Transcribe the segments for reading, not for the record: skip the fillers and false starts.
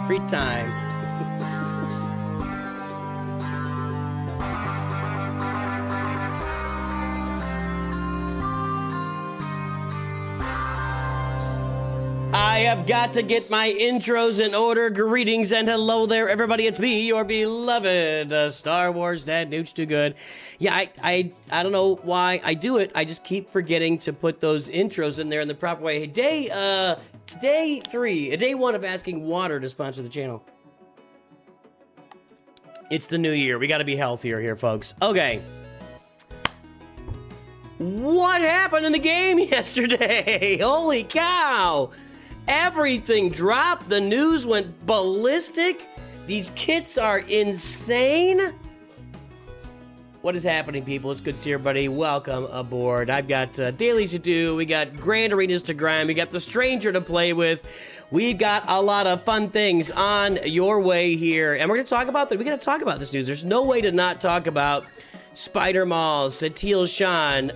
Free time. I have got to get my intros in order. Greetings and hello there, everybody. It's me, your beloved Star Wars Dad, Nooch Too Good. Yeah, I don't know why I do it. I just keep forgetting to put those intros in there in the proper way. Day 3, day 1 of asking water to sponsor the channel. It's the new year. We got to be healthier here, folks. Okay. What happened in the game yesterday? Holy cow! Everything dropped. The news went ballistic. These kits are insane. What is happening, people? It's good to see everybody. Welcome aboard. I've got dailies to do. We got grand arenas to grind. We got the stranger to play with. We've got a lot of fun things on your way here. And we're going to talk about that. We're going to talk about this news. There's no way to not talk about Spider Maul, Satil Shan.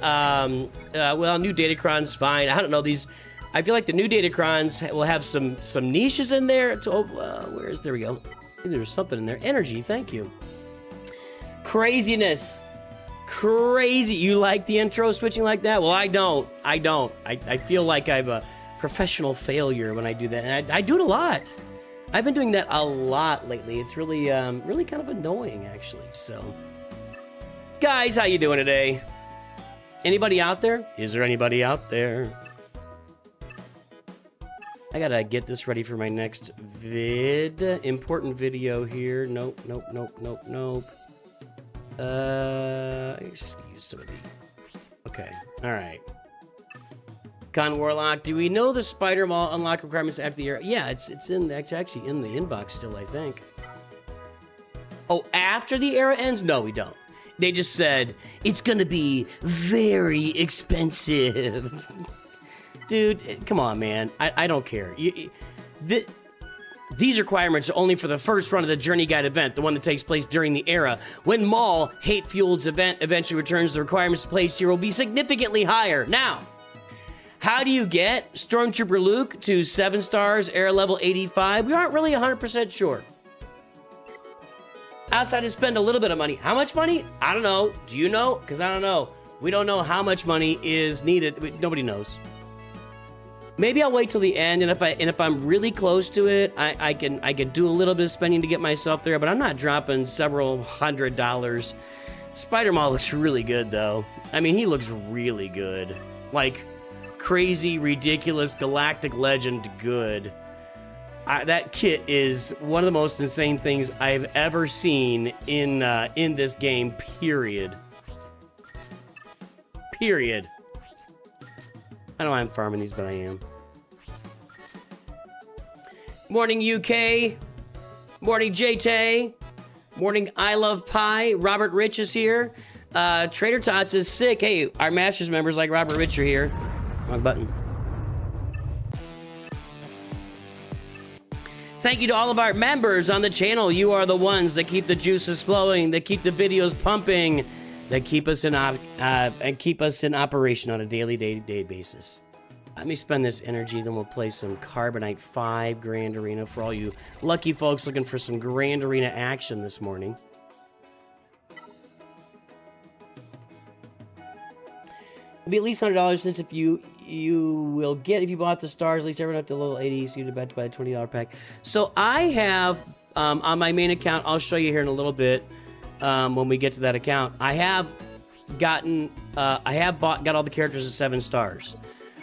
Well, new Datacron's fine. I don't know. I feel like the new Datacrons will have some niches in there. There we go. There's something in there. Energy, thank you. Craziness. Crazy. You like the intro switching like that? Well, I don't. I feel like I'm a professional failure when I do that. And I do it a lot. I've been doing that a lot lately. It's really kind of annoying, actually. So, guys, how you doing today? Anybody out there? Is there anybody out there? I gotta get this ready for my next important video here. Nope. I just use some of these. Okay, all right. Con Warlock, do we know the Spider Maul unlock requirements after the era? Yeah, it's actually in the inbox still, I think. Oh, after the era ends? No, we don't. They just said it's gonna be very expensive. Dude, come on, man. I don't care. These requirements are only for the first run of the Journey Guide event, the one that takes place during the era. When Maul, Hate Fueled's event, eventually returns, the requirements to play each tier will be significantly higher. Now, how do you get Stormtrooper Luke to 7 stars, era level 85? We aren't really 100% sure. Outside to spend a little bit of money. How much money? I don't know. Do you know? Because I don't know. We don't know how much money is needed. Nobody knows. Maybe I'll wait till the end, and if I'm really close to it, I can do a little bit of spending to get myself there, but I'm not dropping several $100s. Spider-Maul looks really good, though. I mean, he looks really good. Like, crazy, ridiculous, galactic legend good. That kit is one of the most insane things I've ever seen in this game, period. Period. I know I'm farming these, but I am. Morning, UK. Morning, JT. Morning, I Love Pie. Robert Rich is here. Trader Tots is sick. Hey, our Masters members like Robert Rich are here. Wrong button. Thank you to all of our members on the channel. You are the ones that keep the juices flowing, that keep the videos pumping, that keep us in operation on a daily, day-to-day basis. Let me spend this energy, then we'll play some Carbonite 5 Grand Arena for all you lucky folks looking for some Grand Arena action this morning. It'll be at least $100 since if you will get, if you bought the stars, at least everyone up to level 80, so you'd about to buy a $20 pack. So I have, on my main account, I'll show you here in a little bit, when we get to that account, I have got all the characters at 7 stars.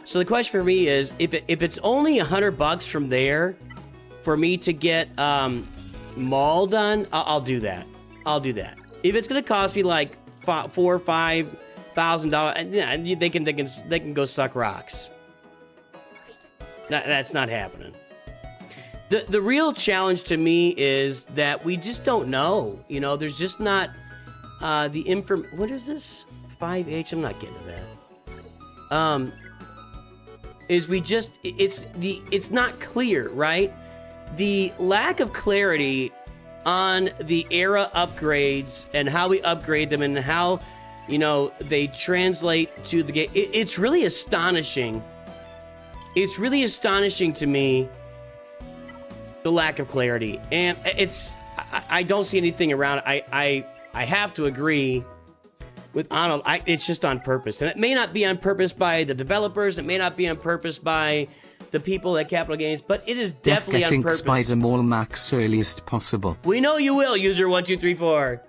So the question for me is, if it's only $100 from there for me to get Maul done, I'll do that. I'll do that. If it's gonna cost me like $4,000 or $5,000, yeah, they can go suck rocks. That's not happening. The real challenge to me is that we just don't know. You know, there's just not the inform. What is this? 5H. I'm not getting to that. It's not clear, right? The lack of clarity on the era upgrades and how we upgrade them and how, you know, they translate to the game. It's really astonishing. It's really astonishing to me the lack of clarity. And I don't see anything around it. I have to agree with Arnold. It's just on purpose. And it may not be on purpose by the developers. It may not be on purpose by the people at Capital Games, but it is definitely on purpose. Spider Maul Max earliest possible. We know you will, user 1234.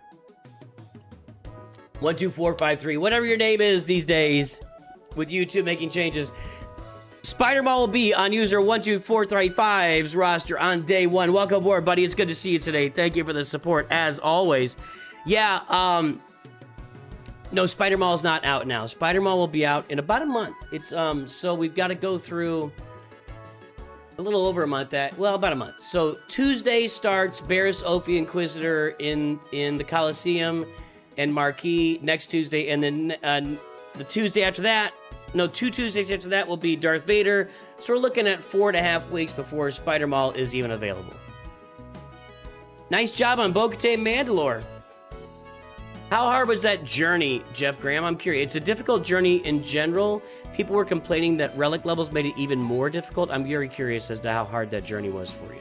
12453, whatever your name is these days, with YouTube making changes. Spider Maul will be on user 12435's roster on day one. Welcome aboard, buddy. It's good to see you today. Thank you for the support, as always. Yeah, no, Spider Maul is not out now. Spider Maul will be out in about a month. It's so we've got to go through a little over a month. About a month. So Tuesday starts Barris Ophi Inquisitor in the Coliseum and Marquee next Tuesday, and then the Tuesday after that, no, 2 Tuesdays after that will be Darth Vader. So we're looking at 4.5 weeks before Spider Maul is even available. Nice job on Bo-Katan Mandalore. How hard was that journey, Jeff Graham? I'm curious. It's a difficult journey in general. People were complaining that relic levels made it even more difficult. I'm very curious as to how hard that journey was for you.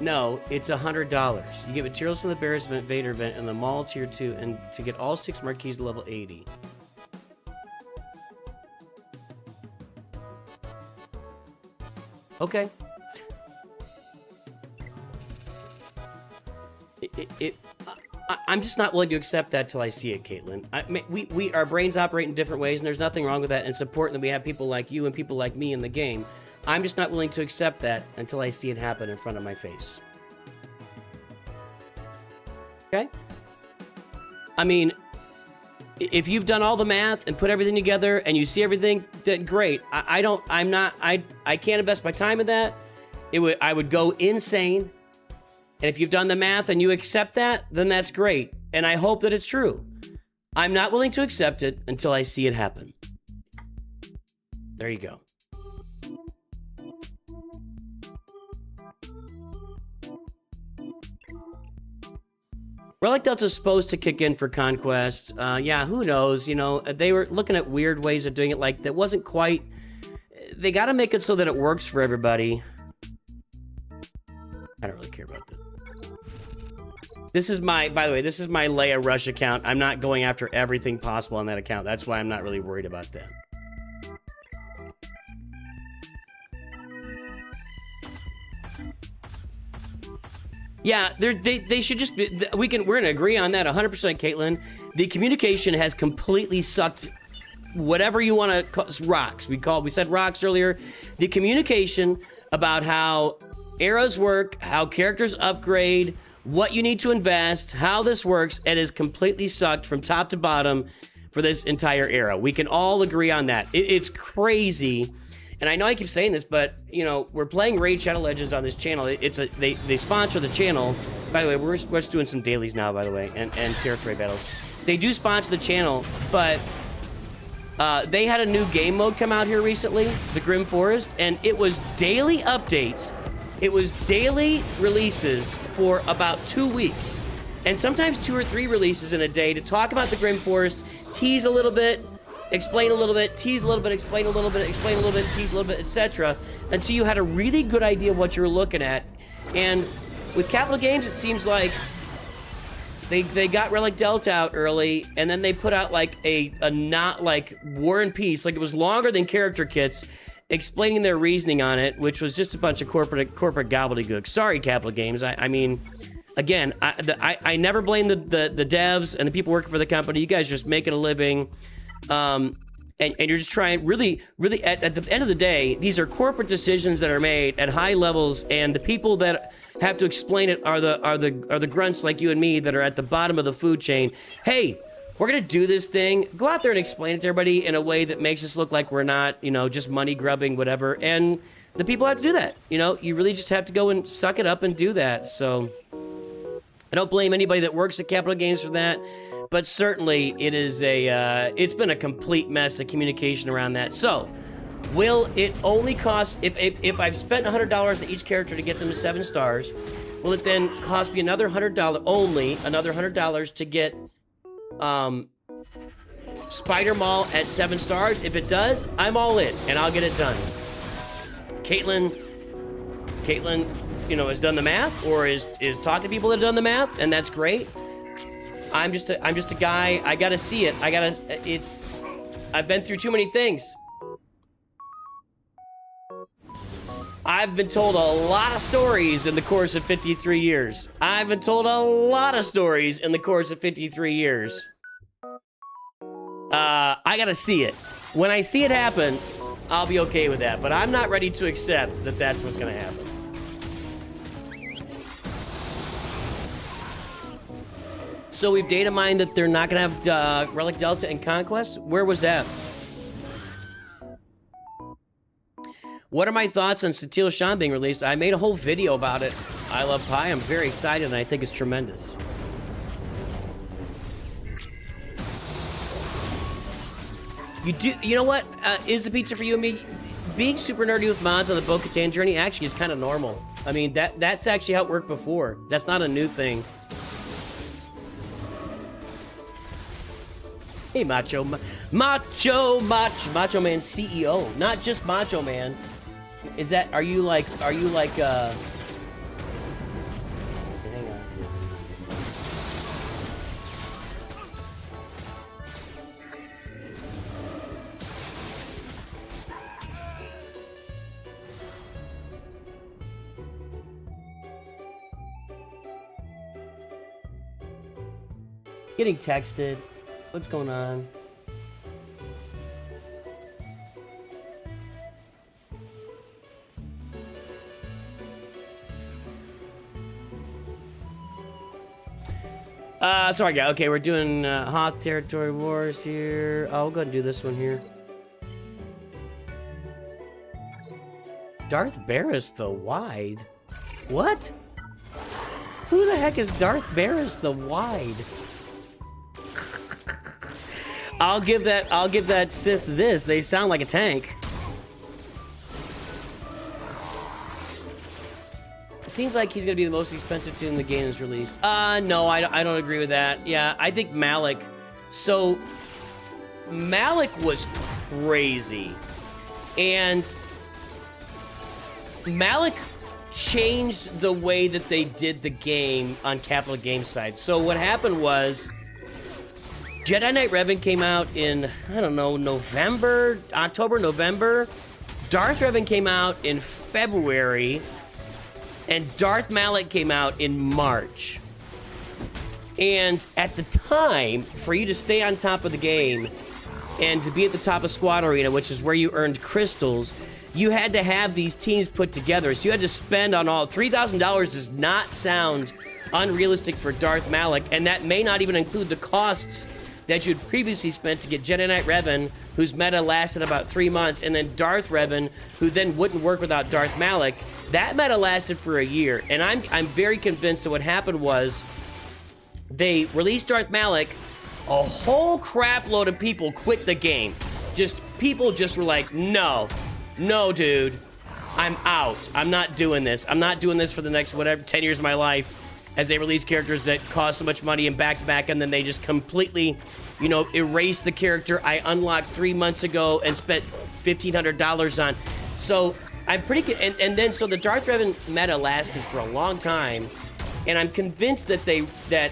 No, it's $100. You get materials from the Barris event, Vader event, and the Maul tier 2, and to get all 6 marquees to level 80. Okay. I'm just not willing to accept that till I see it, Caitlin. Our brains operate in different ways, and there's nothing wrong with that. And it's important that we have people like you and people like me in the game. I'm just not willing to accept that until I see it happen in front of my face. Okay? I mean, if you've done all the math and put everything together and you see everything, then great. I can't invest my time in that. I would go insane. And if you've done the math and you accept that, then that's great. And I hope that it's true. I'm not willing to accept it until I see it happen. There you go. Relic Delta's supposed to kick in for Conquest. Yeah, who knows? You know, they were looking at weird ways of doing it. Like, that wasn't quite... They got to make it so that it works for everybody. I don't really care about that. This is my... By the way, this is my Leia Rush account. I'm not going after everything possible on that account. That's why I'm not really worried about that. Yeah, they should just be, we're gonna agree on that 100%, Caitlin. The communication has completely sucked whatever you want to call rocks. We said rocks earlier. The communication about how eras work, how characters upgrade, what you need to invest, how this works, it is completely sucked from top to bottom for this entire era. We can all agree on that. It's crazy. And I know I keep saying this, but, you know, we're playing Raid Shadow Legends on this channel. They sponsor the channel. By the way, we're just doing some dailies now, by the way, and territory battles. They do sponsor the channel, but they had a new game mode come out here recently, the Grim Forest, and it was daily updates. It was daily releases for about 2 weeks, and sometimes 2 or 3 releases in a day to talk about the Grim Forest, tease a little bit, explain a little bit, tease a little bit, explain a little bit, explain a little bit, tease a little bit, etc. until you had a really good idea of what you were looking at. And with Capital Games, it seems like they got Relic Delta out early, and then they put out like a not like War and Peace, like it was longer than character kits, explaining their reasoning on it, which was just a bunch of corporate gobbledygook. Sorry, Capital Games. I mean, again, I never blame the devs and the people working for the company. You guys are just making a living. And you're just trying really at the end of the day, these are corporate decisions that are made at high levels, and the people that have to explain it are the grunts like you and me that are at the bottom of the food chain. Hey, we're gonna do this thing. Go out there and explain it to everybody in a way that makes us look like we're not, you know, just money grubbing, whatever. And the people have to do that. You know, you really just have to go and suck it up and do that. So I don't blame anybody that works at Capital Games for that. But certainly, it is it's been a complete mess of communication around that. So, will it only cost, if I've spent $100 on each character to get them to 7 stars, will it then cost me another $100, only another $100 to get Spider Maul at 7 stars. If it does, I'm all in, and I'll get it done. Caitlin, you know, has done the math, or is talking to people that have done the math, and that's great. I'm just a guy. I gotta see it. I've been through too many things. I've been told a lot of stories in the course of 53 years. I've been told a lot of stories in the course of 53 years. I gotta see it. When I see it happen, I'll be okay with that. But I'm not ready to accept that that's what's gonna happen. So we've data mined that they're not gonna have Relic Delta and Conquest? Where was that? What are my thoughts on Satil Shan being released? I made a whole video about it. I love pie. I'm very excited, and I think it's tremendous. You know what? Is the pizza for you and me? Being super nerdy with mods on the Bo-Katan journey actually is kind of normal. I mean, that's actually how it worked before. That's not a new thing. Hey, Macho Man CEO, not just Macho Man. Is that, are you like, hang on. Getting texted. What's going on? Sorry, guys. Okay, we're doing Hoth Territory Wars here. I'll go ahead and do this one here. Darth Barris the Wide? What? Who the heck is Darth Barris the Wide? I'll give that Sith this. They sound like a tank. It seems like he's gonna be the most expensive tune the game is released. No, I don't agree with that. Yeah, I think Malik. So Malik was crazy, and Malik changed the way that they did the game on Capital Games side. So what happened was, Jedi Knight Revan came out in, I don't know, October, November. Darth Revan came out in February, and Darth Malik came out in March. And at the time, for you to stay on top of the game and to be at the top of Squad Arena, which is where you earned crystals, you had to have these teams put together. So you had to spend on all. $3,000 does not sound unrealistic for Darth Malik, and that may not even include the costs that you'd previously spent to get Jedi Knight Revan, whose meta lasted about 3 months, and then Darth Revan, who then wouldn't work without Darth Malik. That meta lasted for a year, and I'm very convinced that what happened was they released Darth Malik, a whole crap load of people quit the game. People just were like, no, dude, I'm out. I'm not doing this. I'm not doing this for the next, 10 years of my life, as they release characters that cost so much money and back-to-back, and then they just completely, erase the character I unlocked 3 months ago and spent $1,500 on. So I'm pretty, and then so the Darth Revan meta lasted for a long time, and I'm convinced that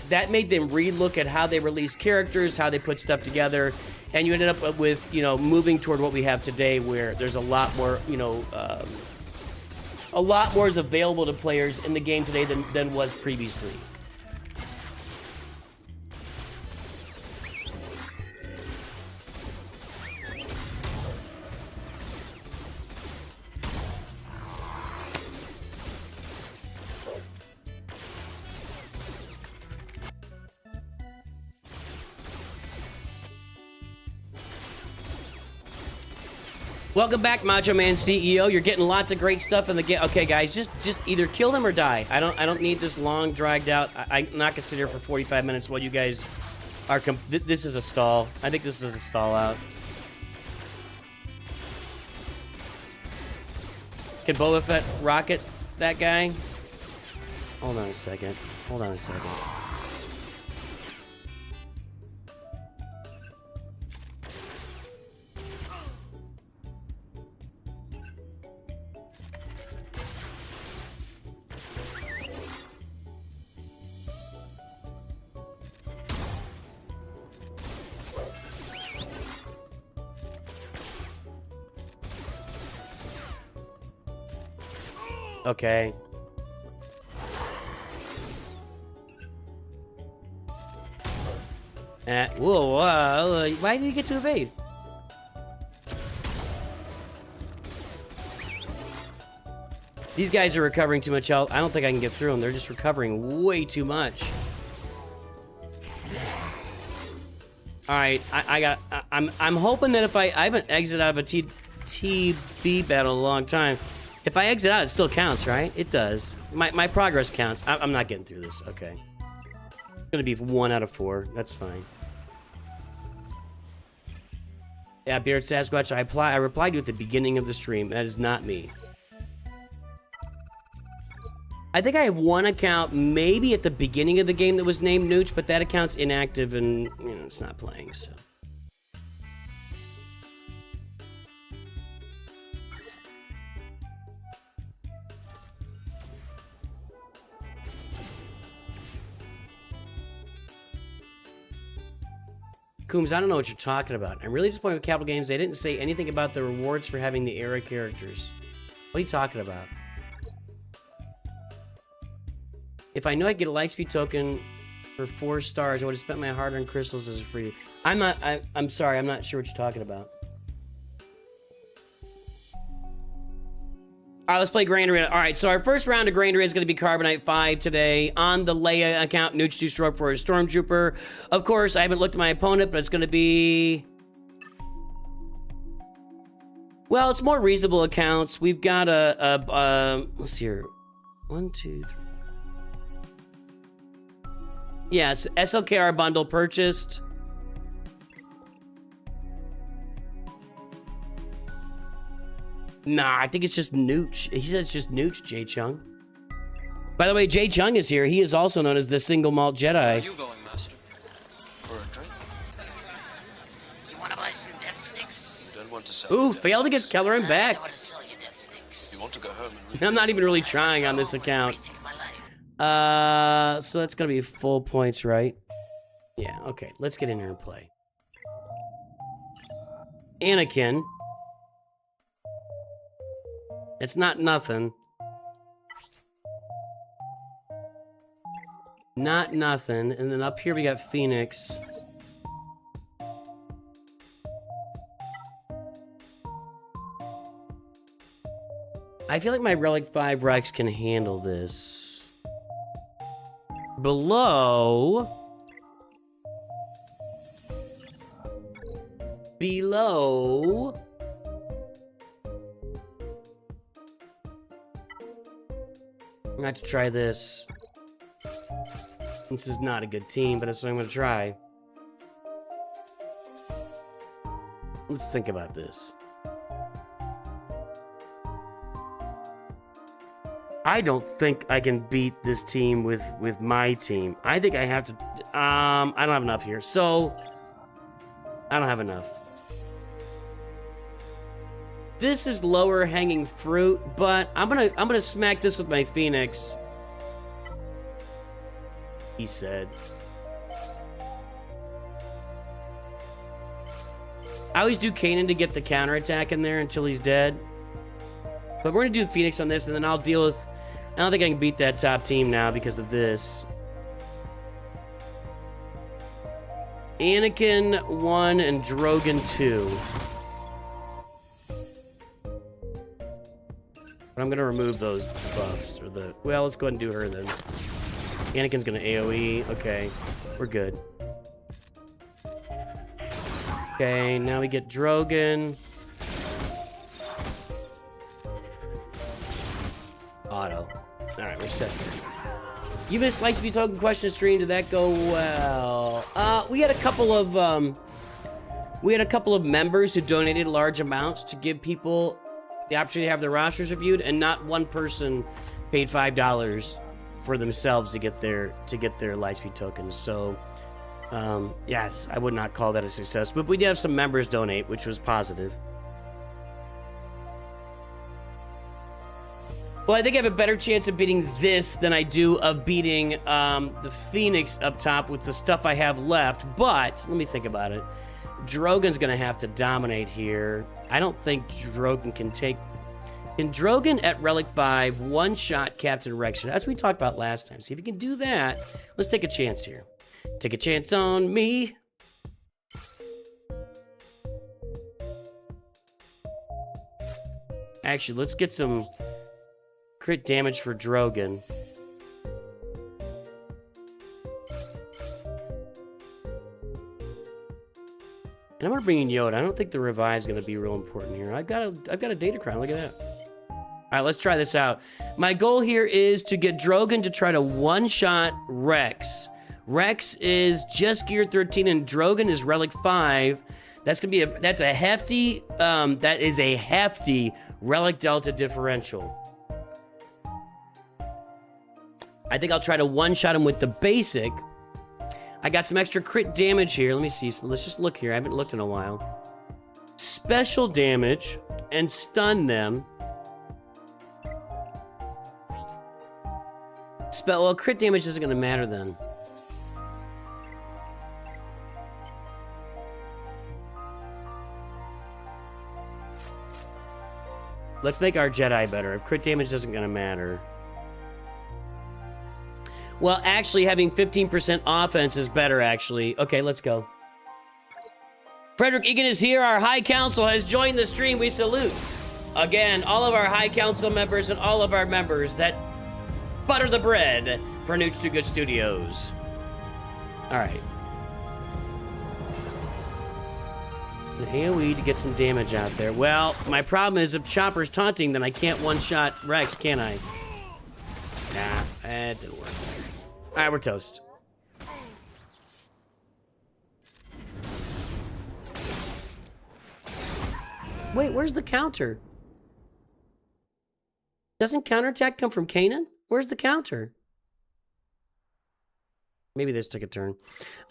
that made them relook at how they release characters, how they put stuff together, and you ended up with, moving toward what we have today, where there's a lot more, a lot more is available to players in the game today than was previously. Welcome back, Macho Man CEO. You're getting lots of great stuff in the game. Okay, guys, just either kill them or die. I don't need this long, dragged out. I'm not gonna sit here for 45 minutes while you guys are. This is a stall. I think this is a stall out. Can Boba Fett rocket that guy? Hold on a second. Okay. Whoa, why did you get to evade? These guys are recovering too much health. I don't think I can get through them. They're just recovering way too much. All right, I'm hoping that if I haven't exited out of a TB battle in a long time. If I exit out, it still counts, right? It does. My progress counts. I'm not getting through this. Okay. It's gonna be 1 out of 4. That's fine. Yeah, Beard Sasquatch. I replied to you at the beginning of the stream. That is not me. I think I have one account, maybe at the beginning of the game, that was named Nooch, but that account's inactive and, you know, it's not playing, so. Coombs, I don't know what you're talking about. I'm really disappointed with Capital Games. They didn't say anything about the rewards for having the era characters. What are you talking about? If I knew I'd get a Lightspeed token for 4 stars, I would have spent my hard-earned crystals as a free. I'm sorry, I'm not sure what you're talking about. All right, let's play Grand Arena. All right, so our first round of Grand Arena is going to be Carbonite 5 today. On the Leia account, Nooch 2 stroke for a Stormtrooper. Of course, I haven't looked at my opponent, but it's going to be... Well, it's more reasonable accounts. We've got let's see here. 1, 2, 3. Yes, SLKR bundle purchased. Nah, I think it's just Nooch. He said it's just Nooch, Jay Chung. By the way, Jay Chung is here. He is also known as the Single Malt Jedi. Where are you going, Master? For a drink? You want to buy some death sticks? You don't want to sell Ooh, death failed to get sticks. Keller and back. I want to sell you death sticks. You want to go home and read I'm not even really trying on this account. So that's gonna be full points, right? Yeah, okay. Let's get in here and play. Anakin. It's not nothing. Not nothing. And then up here we got Phoenix. I feel like my Relic 5 Rex can handle this. Below. I'm gonna have to try this. This is not a good team, but that's what I'm gonna try. Let's think about this. I don't think I can beat this team with my team. I think I have to. I don't have enough here, so I don't have enough. This is lower hanging fruit, but I'm gonna smack this with my Phoenix. He said. I always do Kanan to get the counterattack in there until he's dead. But we're gonna do Phoenix on this, and then I'll deal with. I don't think I can beat that top team now because of this. Anakin 1 and Drogon 2. But I'm gonna remove those buffs or the. Well, let's go ahead and do her then. Anakin's gonna AoE. Okay, we're good. Okay, now we get Drogon. Auto. Alright, we're set here. You missed Lightspeed token question stream. Did that go well? We had a couple of members who donated large amounts to give people the opportunity to have their rosters reviewed, and not one person paid $5 for themselves to get their Lightspeed tokens. So yes, I would not call that a success, but we did have some members donate, which was positive. Well, I think I have a better chance of beating this than I do of beating the Phoenix up top with the stuff I have left. But let me think about it. Drogon's gonna have to dominate here. I don't think Drogon can Can Drogon at Relic 5 one-shot Captain Rex? That's what we talked about last time. See if you can do that. Let's take a chance here. Take a chance on me. Actually, let's get some crit damage for Drogon. And I'm gonna bring in Yoda. I don't think the revive's gonna be real important here. I've got a data crown. Look at that. All right, let's try this out. My goal here is to get Drogon to try to one-shot Rex. Rex is just gear 13 and Drogon is relic 5. That's a hefty relic delta differential. I think I'll try to one-shot him with the basic. I got some extra crit damage here. Let me see. So let's just look here. I haven't looked in a while. Special damage and stun them. Well, crit damage isn't going to matter then. Let's make our Jedi better. If crit damage isn't going to matter. Well, actually, having 15% offense is better, actually. Okay, let's go. Frederick Egan is here. Our High Council has joined the stream. We salute. Again, all of our High Council members and all of our members that butter the bread for Nooch Too Good Studios. All right. An AoE to get some damage out there. Well, my problem is if Chopper's taunting, then I can't one-shot Rex, can I? Nah, that didn't work. All right, we're toast. Wait, where's the counter? Doesn't counterattack come from Kanan? Where's the counter? Maybe this took a turn.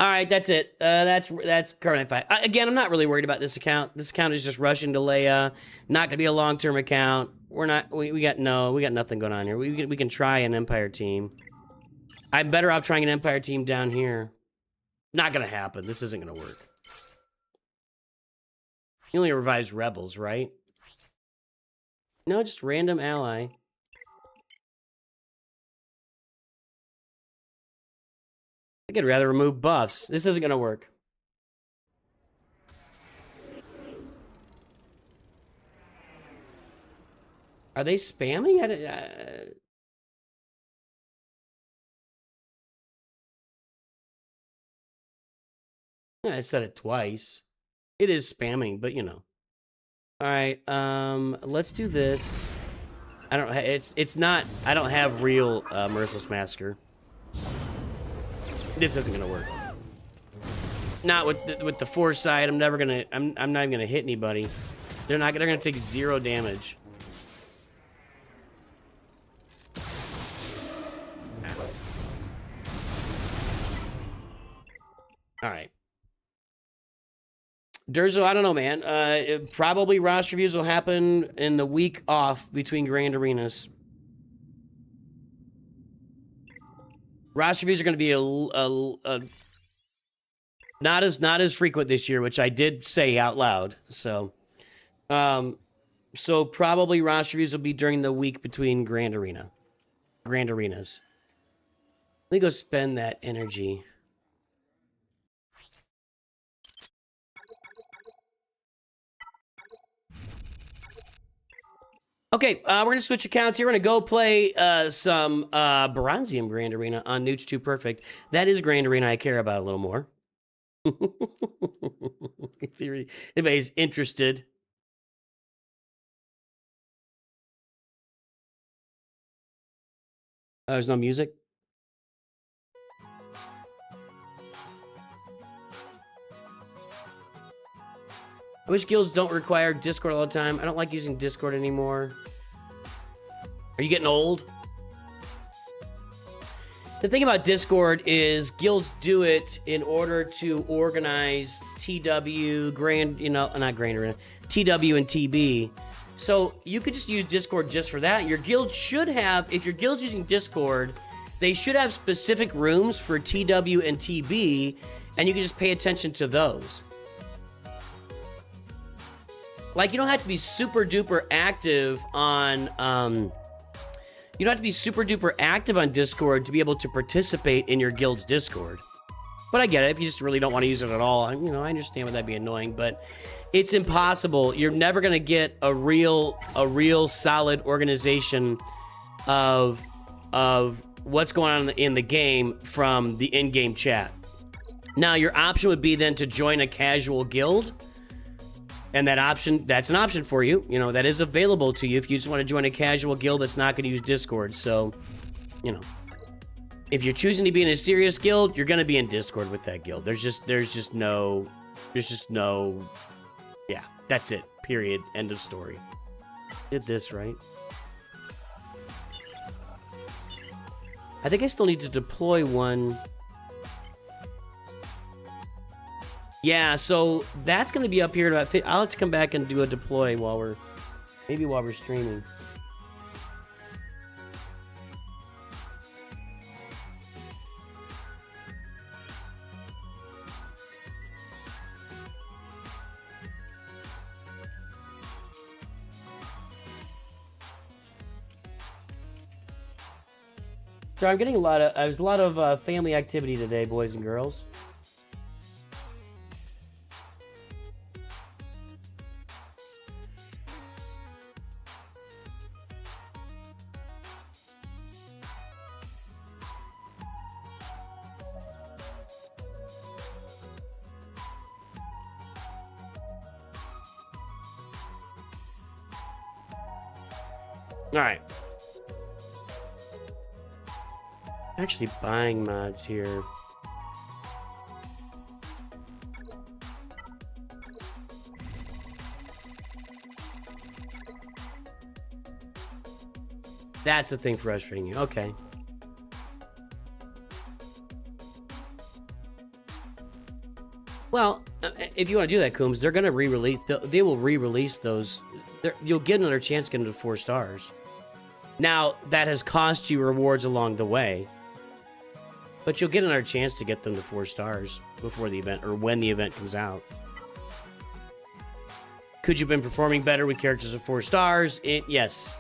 All right, that's it. That's current 5. Again, I'm not really worried about this account. This account is just rushing to Leia. Not gonna be a long-term account. We're not. We got nothing going on here. We can try an Empire team. I'm better off trying an Empire team down here. Not gonna happen. This isn't gonna work. He only revives rebels, right? No, just random ally. I could rather remove buffs. This isn't gonna work. Are they spamming? I said it twice. It is spamming, but you know. All right, let's do this. I don't. It's not. I don't have real Merciless Massacre. This isn't gonna work. Not with the foresight. I'm never gonna. I'm not even gonna hit anybody. They're gonna take 0 damage. All right. Durzo, I don't know, man. Probably roster reviews will happen in the week off between Grand Arenas. Roster reviews are going to be not as frequent this year, which I did say out loud. So probably roster reviews will be during the week between Grand Arenas. Let me go spend that energy. Okay, we're going to switch accounts here. We're going to go play some Bronzium Grand Arena on Nooch Too Perfect. That is Grand Arena I care about a little more. If anybody's interested. There's no music? I wish guilds don't require Discord all the time. I don't like using Discord anymore. Are you getting old? The thing about Discord is guilds do it in order to organize TW, not Grand Arena, TW and TB. So you could just use Discord just for that. Your guild should have, if your guild's using Discord, they should have specific rooms for TW and TB, and you can just pay attention to those. Like, you don't have to be super duper active on, you don't have to be super duper active on Discord to be able to participate in your guild's Discord. But I get it. If you just really don't want to use it at all, you know, I understand why that'd be annoying, but it's impossible. You're never going to get a real solid organization of what's going on in the game from the in-game chat. Now, your option would be then to join a casual guild. And that's an option for you. You know, that is available to you if you just want to join a casual guild that's not going to use Discord. So, you know, if you're choosing to be in a serious guild, you're going to be in Discord with that guild. There's just no, yeah, that's it. Period. End of story. Did this right. I think I still need to deploy one. Yeah, so that's going to be up here. I'll have to come back and do a deploy while we're streaming. So I'm getting a lot of family activity today, boys and girls. All right. Actually buying mods here. That's the thing frustrating you. Okay. Well, if you want to do that, Coombs, they're going to re-release. They will re-release those. You'll get another chance to get them to 4 stars. Now, that has cost you rewards along the way. But you'll get another chance to get them to 4 stars before the event, or when the event comes out. Could you have been performing better with characters of 4 stars? Yes.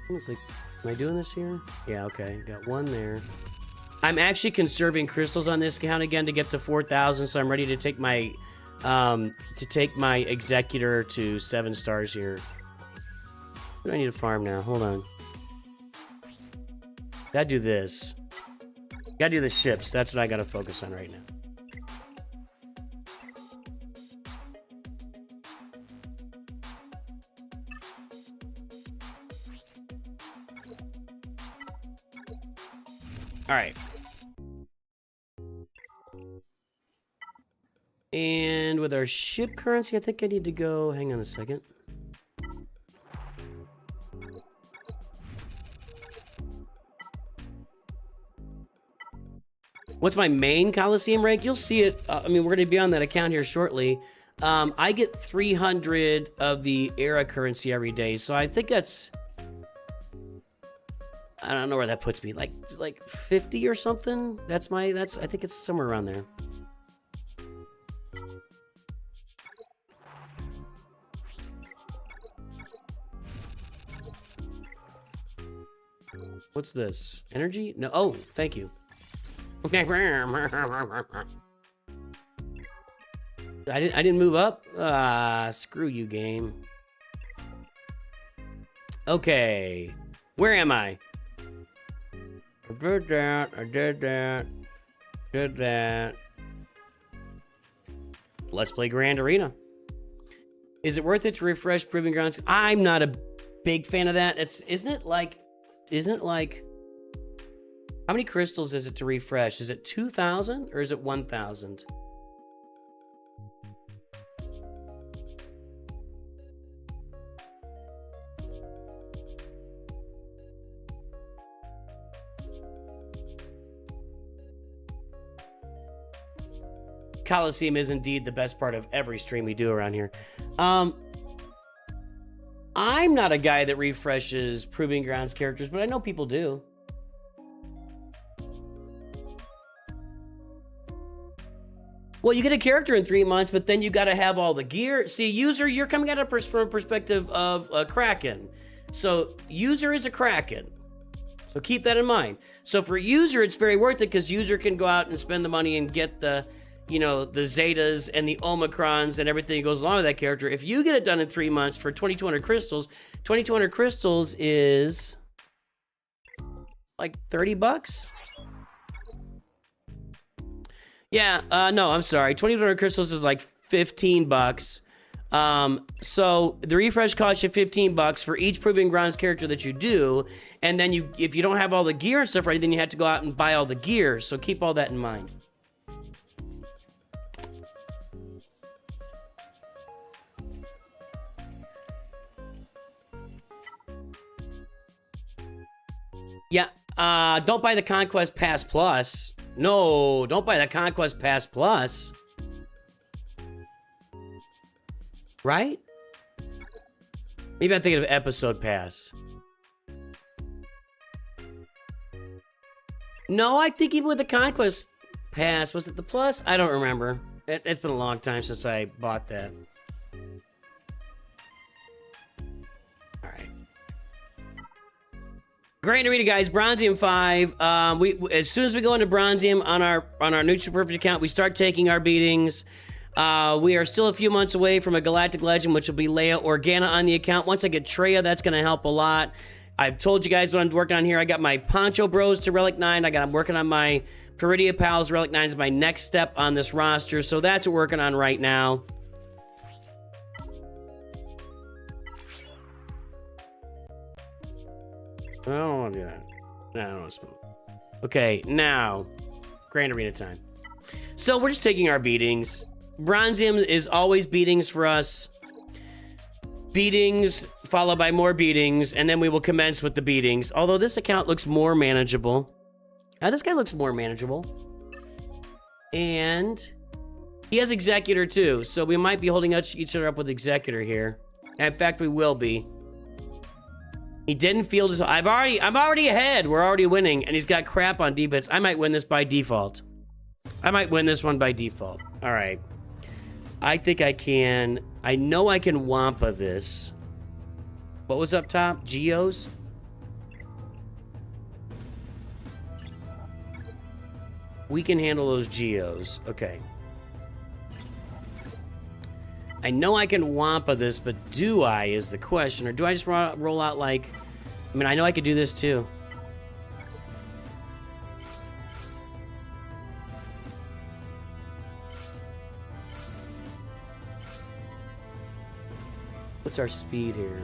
Am I doing this here? Yeah, okay. Got one there. I'm actually conserving crystals on this account again to get to 4,000, so I'm ready to take my executor to 7 stars here. What do I need to farm now? Hold on. Gotta do this. Gotta do the ships. That's what I gotta focus on right now. All right. And with our ship currency, I think I need to go... Hang on a second. What's my main Coliseum rank? You'll see it. I mean, we're going to be on that account here shortly. I get 300 of the era currency every day, so I think that's... I don't know where that puts me. Like 50 or something? I think it's somewhere around there. What's this? Energy? No. Oh, thank you. I didn't move up. Screw you, game. Okay. Where am I? I did that. Let's play Grand Arena. Is it worth it to refresh Proving Grounds? I'm not a big fan of that. Isn't it like how many crystals is it to refresh? Is it 2,000 or is it 1,000? Coliseum is indeed the best part of every stream we do around here. I'm not a guy that refreshes Proving Grounds characters, but I know people do. Well, you get a character in 3 months, but then you got to have all the gear. See, user, you're coming at it from a perspective of a Kraken. So user is a Kraken. So keep that in mind. So for user, it's very worth it because user can go out and spend the money and get the, you know, the Zetas and the Omicrons and everything that goes along with that character. If you get it done in 3 months for 2,200 crystals, 2,200 crystals is like $30. Yeah, no, I'm sorry. 2,200 crystals is like $15. So the refresh costs you $15 for each Proving Grounds character that you do, and then if you don't have all the gear and stuff right, then you have to go out and buy all the gear. So keep all that in mind. Yeah, don't buy the Conquest Pass Plus. No, don't buy the Conquest Pass Plus. Right? Maybe I'm thinking of Episode Pass. No, I think even with the Conquest Pass, was it the Plus? I don't remember. It's been a long time since I bought that. Great to read it, guys. Bronzium 5. As soon as we go into Bronzium on our Nooch Perfect account, we start taking our beatings. We are still a few months away from a Galactic Legend, which will be Leia Organa on the account. Once I get Traya, that's going to help a lot. I've told you guys what I'm working on here. I got my Poncho Bros to Relic 9. I'm working on my Peridia Pals. Relic 9 is my next step on this roster, so that's what we're working on right now. I don't want to do that. No, I don't want to spin. Okay, now, Grand Arena time. So we're just taking our beatings. Bronzium is always beatings for us. Beatings followed by more beatings, and then we will commence with the beatings. Although this account looks more manageable. Now this guy looks more manageable. And he has Executor too, so we might be holding each other up with Executor here. In fact, we will be. He didn't field his... I'm already ahead. We're already winning, and he's got crap on defense. I might win this by default. I might win this one by default. All right. I think I can... I know I can Wampa this. What was up top? Geos? We can handle those Geos. Okay. I know I can Wampa this, but do I is the question. Or do I just roll out like... I mean, I know I could do this too. What's our speed here?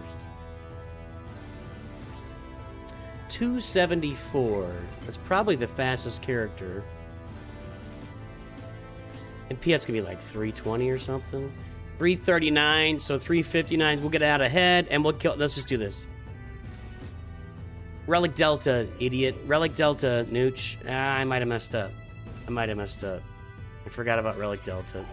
274. That's probably the fastest character. And Piet's gonna be like 320 or something. 339, so 359. We'll get out ahead, and we'll kill. Let's just do this. Relic Delta, idiot. Relic Delta, Nooch. I might have messed up. I forgot about Relic Delta.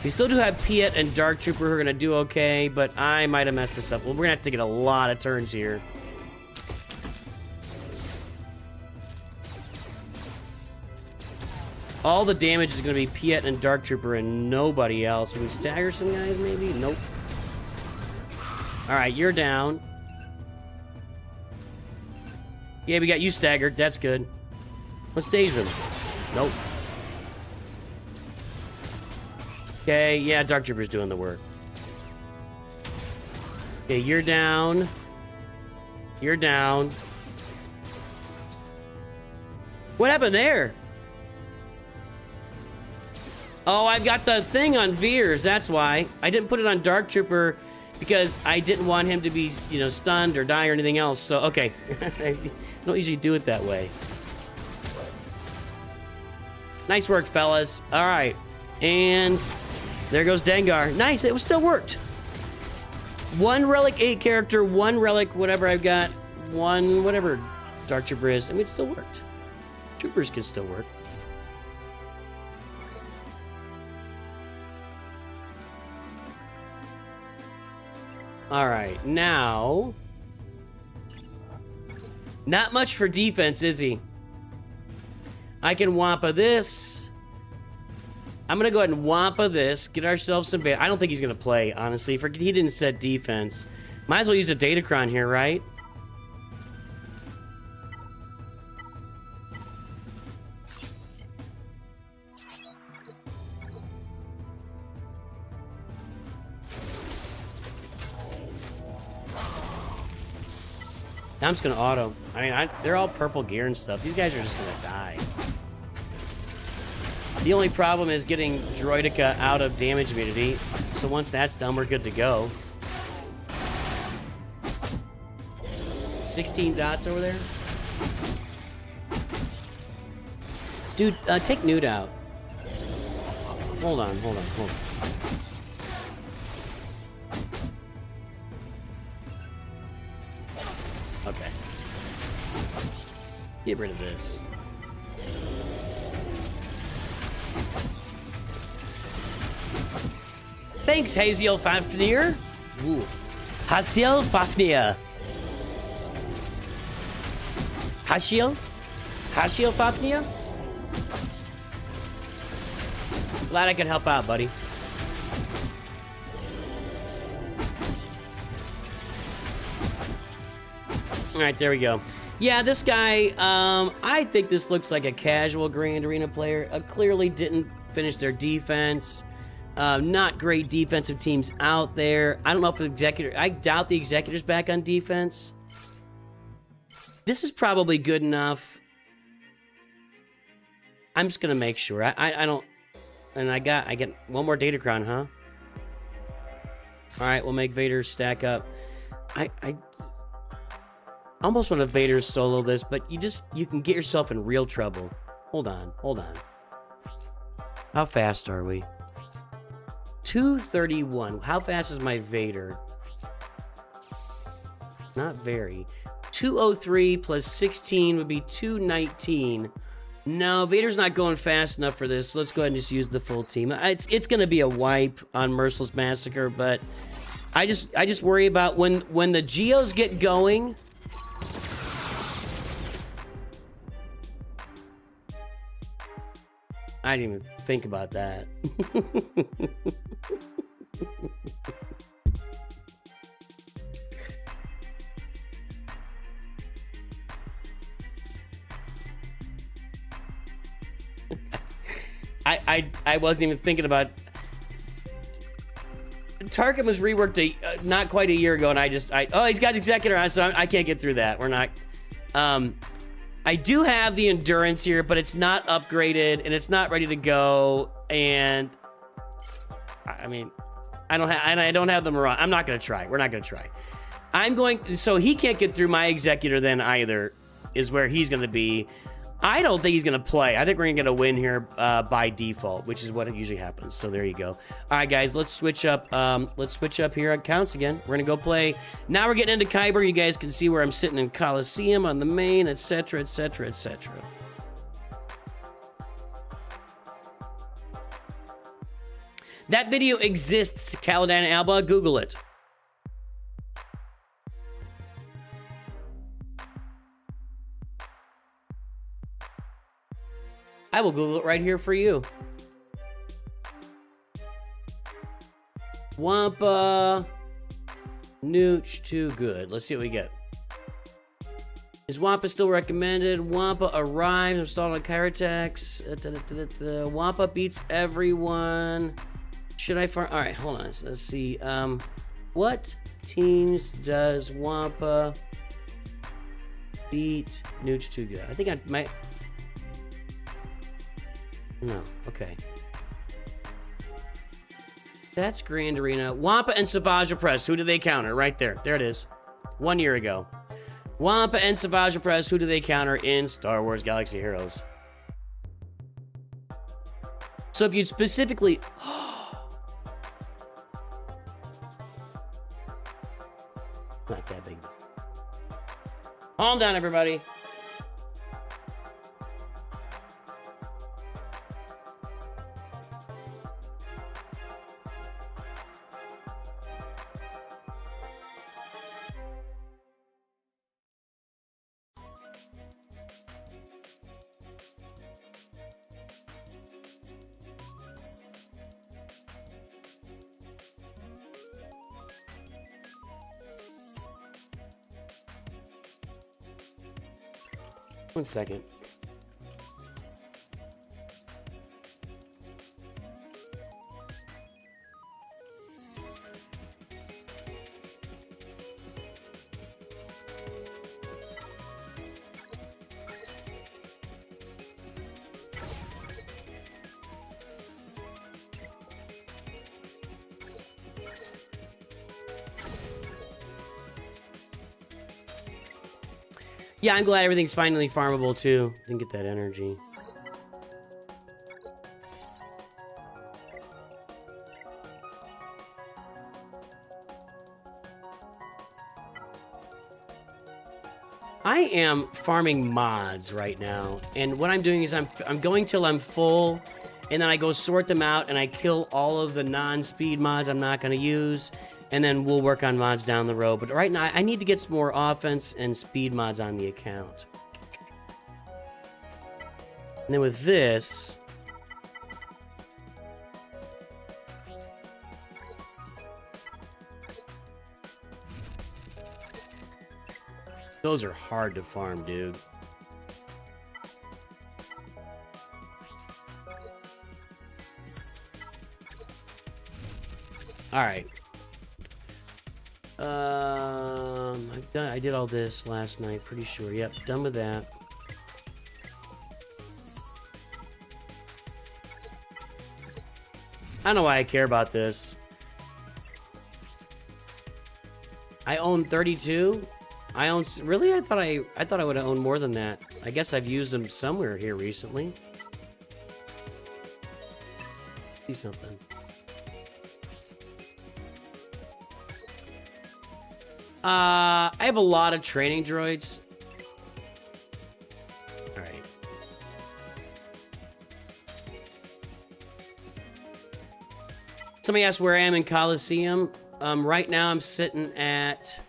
We still do have Piet and Dark Trooper who are gonna do okay, but I might have messed this up. Well, we're gonna have to get a lot of turns here. All the damage is going to be Piet and Dark Trooper and nobody else. Can we stagger some guys, maybe? Nope. Alright, you're down. Yeah, we got you staggered. That's good. Let's daze him. Nope. Okay, yeah, Dark Trooper's doing the work. Okay, you're down. You're down. What happened there? Oh, I've got the thing on Veers, that's why. I didn't put it on Dark Trooper because I didn't want him to be, you know, stunned or die or anything else. So, okay. I don't usually do it that way. Nice work, fellas. All right. And there goes Dengar. Nice, it still worked. One Relic 8 character, one Relic whatever I've got, one whatever Dark Trooper is. I mean, it still worked. Troopers can still work. All right, now... Not much for defense, is he? I can Wampa this. I'm gonna go ahead and Wampa this. Get ourselves some bait. I don't think he's gonna play, honestly. He didn't set defense. Might as well use a Datacron here, right? Now I'm just gonna auto. I mean, they're all purple gear and stuff. These guys are just gonna die. The only problem is getting Droidica out of damage immunity. So once that's done, we're good to go. 16 dots over there. Dude, take Newt out. Hold on. Okay. Get rid of this. Thanks, Haziel Fafnir. Ooh. Haziel Fafnir. Hashiel? Hashiel Fafnir? Glad I could help out, buddy. Alright, there we go. Yeah, this guy, I think this looks like a casual Grand Arena player. Clearly didn't finish their defense. Not great defensive teams out there. I don't know if the Executor... I doubt the Executor's back on defense. This is probably good enough. I'm just gonna make sure. I don't... And I get one more Datacron, huh? Alright, we'll make Vader stack up. I almost want to Vader solo this, but you can get yourself in real trouble. Hold on. How fast are we? 231. How fast is my Vader? Not very. 203 plus 16 would be 219. No, Vader's not going fast enough for this. So let's go ahead and just use the full team. It's going to be a wipe on Merciless Massacre, but I just worry about when the Geos get going. I didn't even think about that. I wasn't even thinking about... Tarkin was reworked not quite a year ago, and oh, he's got Executor, so I can't get through that. We're not... I do have the Endurance here, but it's not upgraded, and it's not ready to go, and... I mean, I don't have the Mirage. I'm not going to try. We're not going to try. So he can't get through my Executor then either, is where he's going to be. I don't think he's going to play. I think we're going to get a win here by default, which is what it usually happens. So there you go. All right, guys, let's switch up. Let's switch up here on counts again. We're going to go play. Now we're getting into Kyber. You guys can see where I'm sitting in Coliseum on the main, etc., etc., etc. That video exists, Caladan Alba. Google it. I will Google it right here for you. Wampa. Nooch, too good. Let's see what we get. Is Wampa still recommended? Wampa arrives. Installed on Kyratax. Wampa beats everyone. Should I farm? All right, hold on. Let's see. What teams does Wampa beat Nooch too good? I think I might... No, okay. That's Grand Arena. Wampa and Savage Press. Who do they counter? Right there. There it is. 1 year ago. Wampa and Savage Press. Who do they counter in Star Wars Galaxy Heroes? So if you'd specifically... Not that big. Calm down, everybody. 1 second. Yeah, I'm glad everything's finally farmable too. Didn't get that energy. I am farming mods right now, and what I'm doing is I'm going till I'm full, and then I go sort them out, and I kill all of the non-speed mods I'm not going to use, and then we'll work on mods down the road. But right now, I need to get some more offense and speed mods on the account. And then with this... Those are hard to farm, dude. All right. I did all this last night, pretty sure. Yep, done with that. I don't know why I care about this. I own 32. I own, really? I thought I would have owned more than that. I guess I've used them somewhere here recently. See something. I have a lot of training droids. All right. Somebody asked where I am in Coliseum. Right now I'm sitting at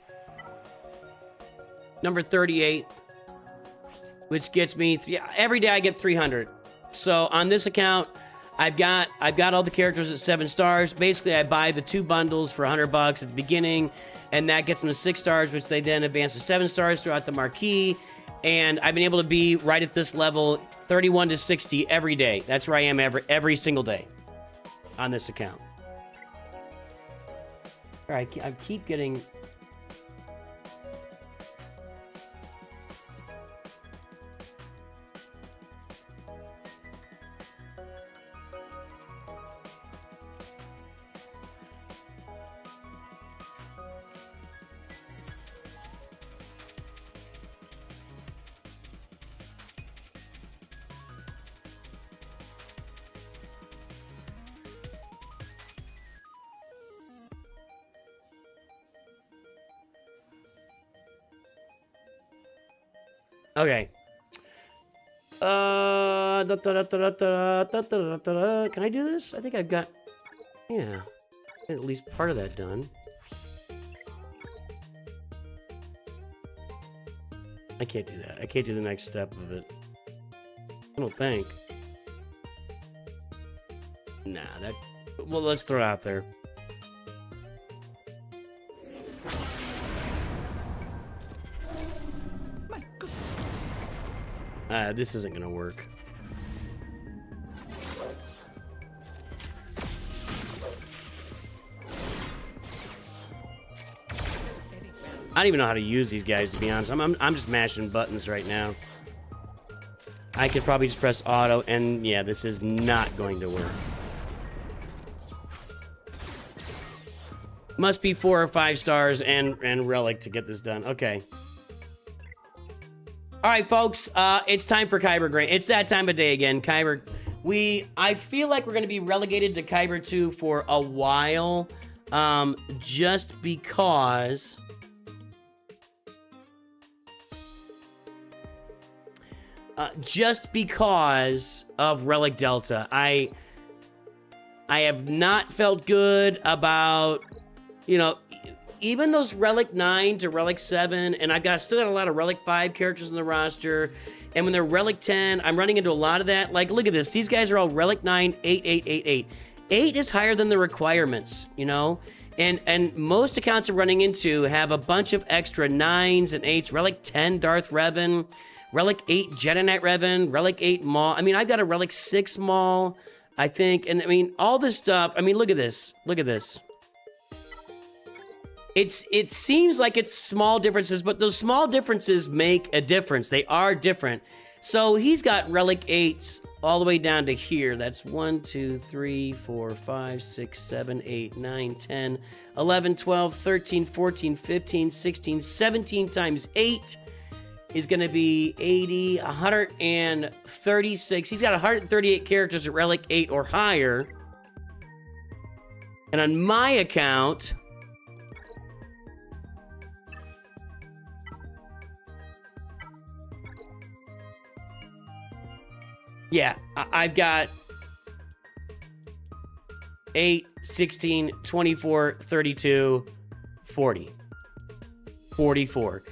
number 38, which gets me every day I get 300. So on this account, I've got all the characters at 7 stars. Basically, I buy the 2 bundles for $100 at the beginning, and that gets them to 6 stars, which they then advance to 7 stars throughout the marquee. And I've been able to be right at this level, 31 to 60 every day. That's where I am every single day on this account. All right, I keep getting. Okay. Can I do this? I think I've got... Yeah. At least part of that done. I can't do that. I can't do the next step of it. I don't think. Nah, that... Well, let's throw it out there. This isn't gonna work. I don't even know how to use these guys, to be honest. I'm just mashing buttons right now. I could probably just press auto, and yeah, this is not going to work. Must be 4 or 5 stars and relic to get this done. Okay. All right, folks, it's time for Kyber Grain. It's that time of day again. Kyber, I feel like we're going to be relegated to Kyber 2 for a while, just because of Relic Delta. I have not felt good about, even those Relic 9 to Relic 7, and still got a lot of Relic 5 characters in the roster, and when they're Relic 10, I'm running into a lot of that. Like, look at this. These guys are all Relic 9, 8, 8, 8, 8. 8 is higher than the requirements, And most accounts I'm running into have a bunch of extra 9s and 8s. Relic 10 Darth Revan, Relic 8 Jedi Knight Revan, Relic 8 Maul. I mean, I've got a Relic 6 Maul, I think. And I mean, all this stuff. I mean, look at this. Look at this. It seems like it's small differences, but those small differences make a difference. They are different. So he's got Relic 8s all the way down to here. That's 1, 2, 3, 4, 5, 6, 7, 8, 9, 10, 11, 12, 13, 14, 15, 16, 17 times 8 is going to be 80, 136. He's got 138 characters at Relic 8 or higher. And on my account, yeah, I've got 8, 16, 24, 32, 40. 44.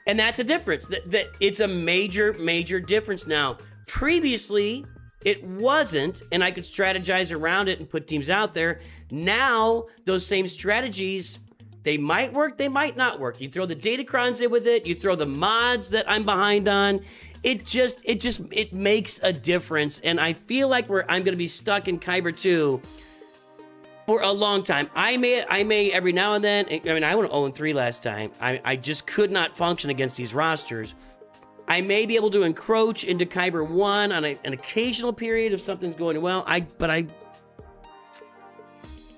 And that's a difference. That it's a major, major difference now. Previously, it wasn't, and I could strategize around it and put teams out there. Now, those same strategies, they might work, they might not work. You throw the Datacrons in with it, you throw the mods that I'm behind on. It makes a difference, and I feel like I'm gonna be stuck in Kyber 2 for a long time. I may every now and then. I mean, I went 0-3 last time. I just could not function against these rosters. I may be able to encroach into Kyber 1 on an occasional period if something's going well. But I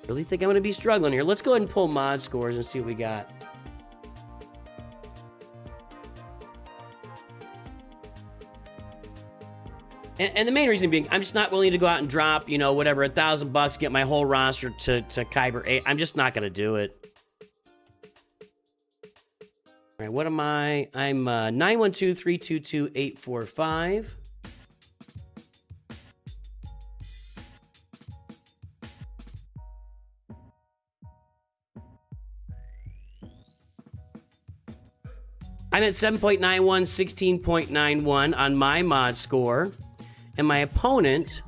really think I'm going to be struggling here. Let's go ahead and pull mod scores and see what we got. And the main reason being, I'm just not willing to go out and drop, you know, whatever, $1,000, get my whole roster to Kyber 8. I'm just not going to do it. All right, what am I? I'm 912-322-845. I'm at 7.91, 16.91 on my mod score. And my opponent,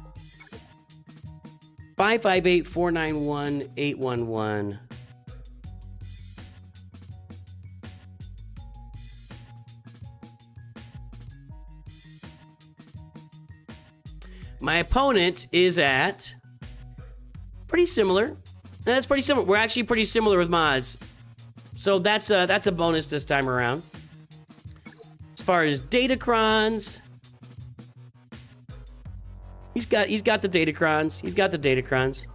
558-491-811. My opponent is at pretty similar. That's pretty similar. We're actually pretty similar with mods. So that's a bonus this time around. As far as Datacrons, He's got the Datacrons. He's got the Datacrons.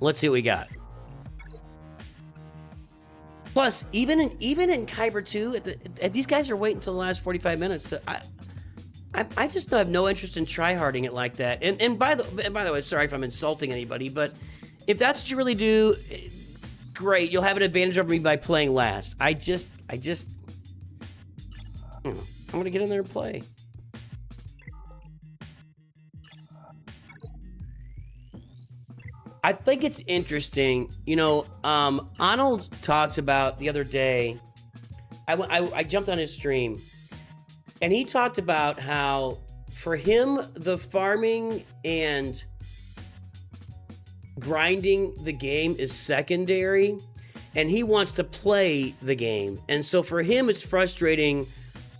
Let's see what we got. Plus, even in Kyber 2, these guys are waiting until the last 45 minutes to. I just have no interest in tryharding it like that. And by the way, sorry if I'm insulting anybody, but if that's what you really do, great. You'll have an advantage over me by playing last. I'm gonna get in there and play. I think it's interesting, you know, Arnold talks about the other day, I jumped on his stream, and he talked about how, for him, the farming and grinding the game is secondary, and he wants to play the game. And so for him, it's frustrating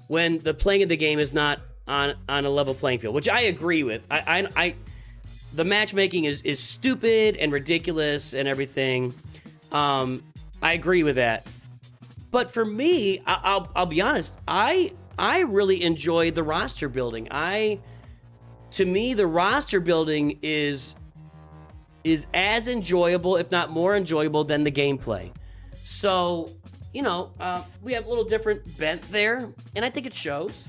when the playing of the game is not on a level playing field, which I agree with. The matchmaking is stupid and ridiculous and everything. I agree with that. But for me, I'll be honest, I really enjoy the roster building. To me, the roster building is as enjoyable, if not more enjoyable, than the gameplay. So, you know, we have a little different bent there, and I think it shows.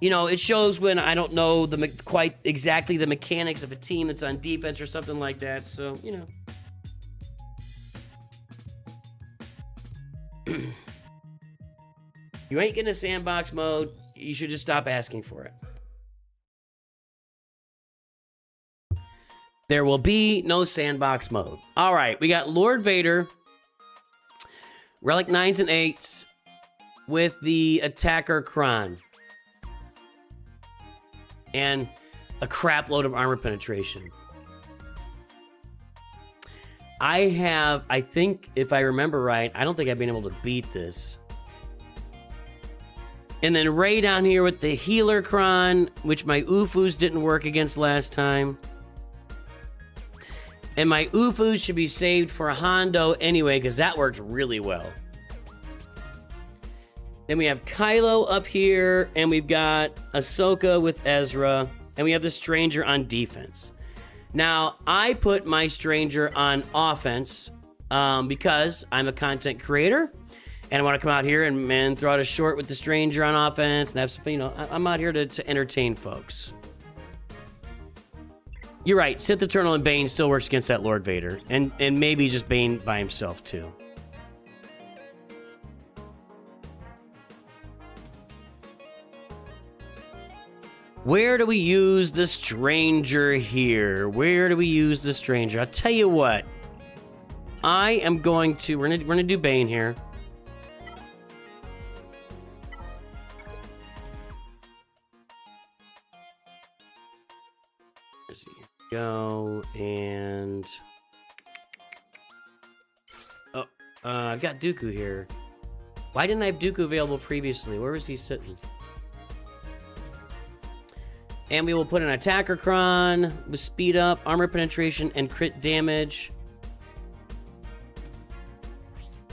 You know, it shows when I don't know quite exactly the mechanics of a team that's on defense or something like that. So, you know. You ain't getting a sandbox mode. You should just stop asking for it. There will be no sandbox mode. All right, we got Lord Vader, Relic 9s and 8s with the Attacker Kron. And a crap load of armor penetration. I think, if I remember right, I don't think I've been able to beat this. And then Ray down here with the Healer Cron, which my Ufus didn't work against last time. And my Ufus should be saved for Hondo anyway, because that worked really well. Then we have Kylo up here, and we've got Ahsoka with Ezra, and we have the Stranger on defense. Now, I put my Stranger on offense because I'm a content creator. And I want to come out here and throw out a short with the Stranger on offense. And have some, you know, I'm out here to entertain folks. You're right. Sith Eternal and Bane still works against that Lord Vader. And maybe just Bane by himself, too. Where do we use the Stranger here? Where do we use the Stranger? I'll tell you what. I am going to... We're gonna do Bane here. Go and I've got Dooku here. Why didn't I have Dooku available previously? Where was he sitting? And we will put an attacker cron with speed up, armor penetration, and crit damage.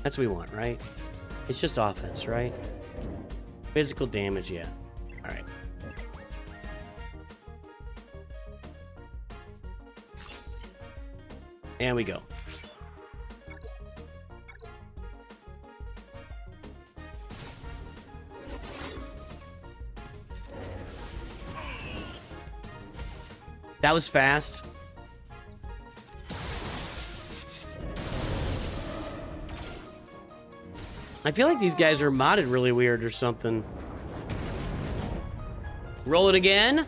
That's what we want, right? It's just offense, right? Physical damage, yeah. All right. And we go. That was fast. I feel like these guys are modded really weird or something. Roll it again.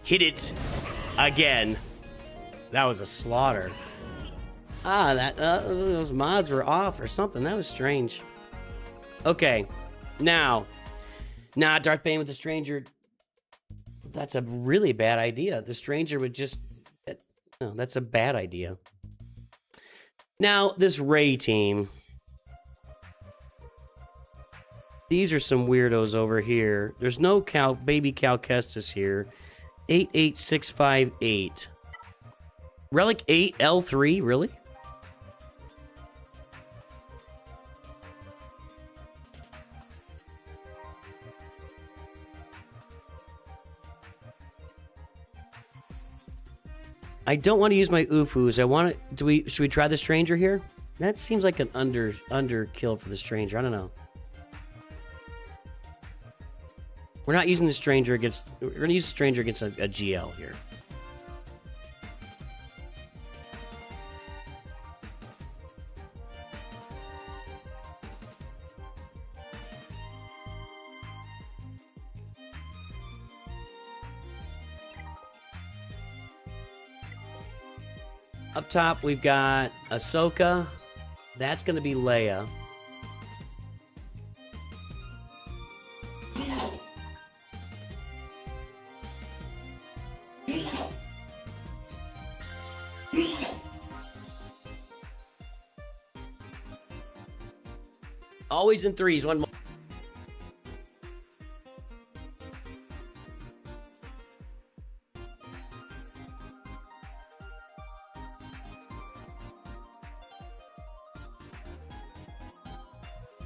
Hit it again. That was a slaughter. Those mods were off or something. That was strange. Okay, now, Darth Bane with the Stranger. That's a really bad idea. The Stranger would just... No, that's a bad idea. Now, this Rey team. These are some weirdos over here. There's no baby Cal Kestis here. 88658. Relic 8 L3, really? I don't want to use my Ufus. I want to. Should we try the Stranger here? That seems like an underkill for the Stranger. I don't know. We're not using the Stranger against. We're going to use the Stranger against a GL here. Up top, we've got Ahsoka. That's going to be Leia. Always in threes. One more.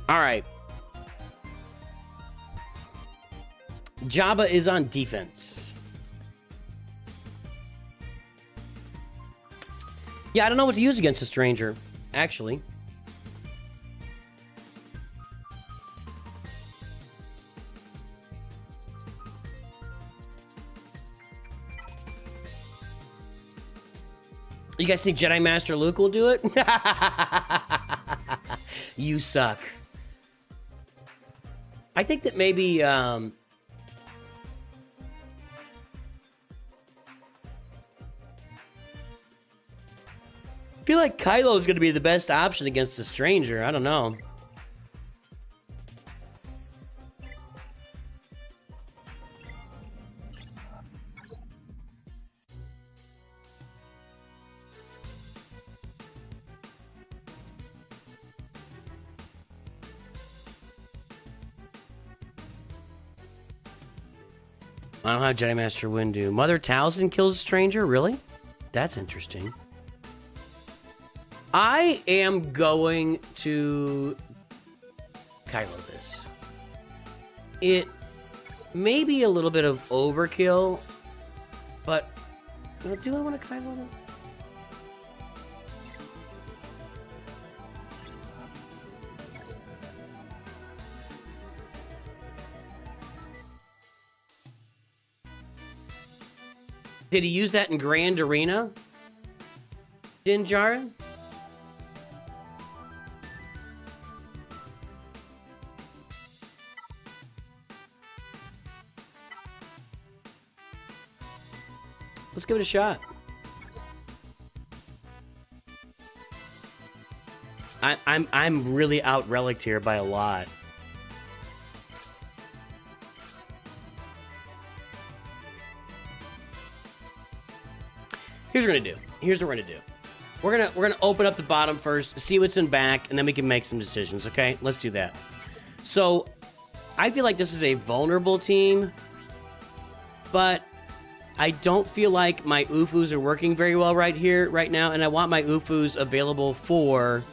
All right. Jabba is on defense. Yeah, I don't know what to use against a Stranger, actually. You guys think Jedi Master Luke will do it? You suck. I think that maybe, I feel like Kylo is going to be the best option against the Stranger. I don't know. I don't have Jedi Master Windu. Mother Talzin kills a stranger? Really? That's interesting. I am going to Kylo this. It may be a little bit of overkill, but do I want to Kylo this? Did he use that in Grand Arena? Din Djarin? Let's give it a shot. I'm really out relicked here by a lot. Here's what we're gonna do. Here's what we're gonna do. We're gonna open up the bottom first, see what's in back, and then we can make some decisions. Okay, let's do that. So, I feel like this is a vulnerable team, but I don't feel like my UFUs are working very well right now, and I want my UFUs available for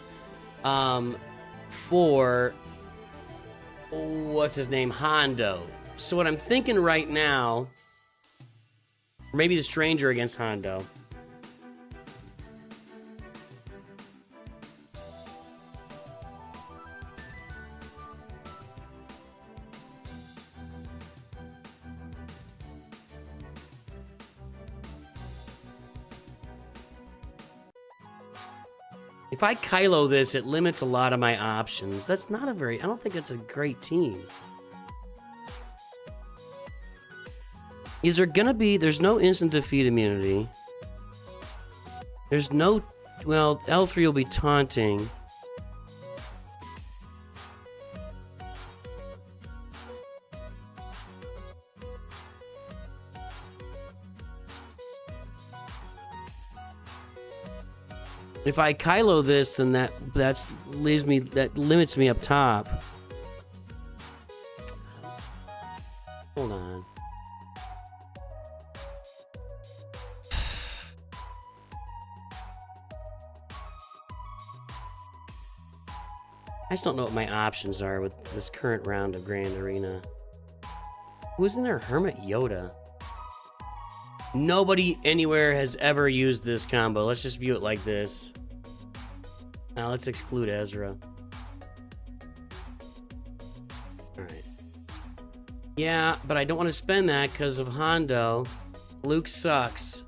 what's his name, Hondo. So what I'm thinking right now, maybe the Stranger against Hondo. If I Kylo this, it limits a lot of my options. That's not a very... I don't think it's a great team. Is there gonna be... There's no instant defeat immunity. There's no... Well, L3 will be taunting. If I Kylo this, then that limits me up top. Hold on. I just don't know what my options are with this current round of Grand Arena. Who's in there? Hermit Yoda. Nobody anywhere has ever used this combo. Let's just view it like this. Now let's exclude Ezra. Alright. Yeah, but I don't want to spend that because of Hondo. Luke sucks.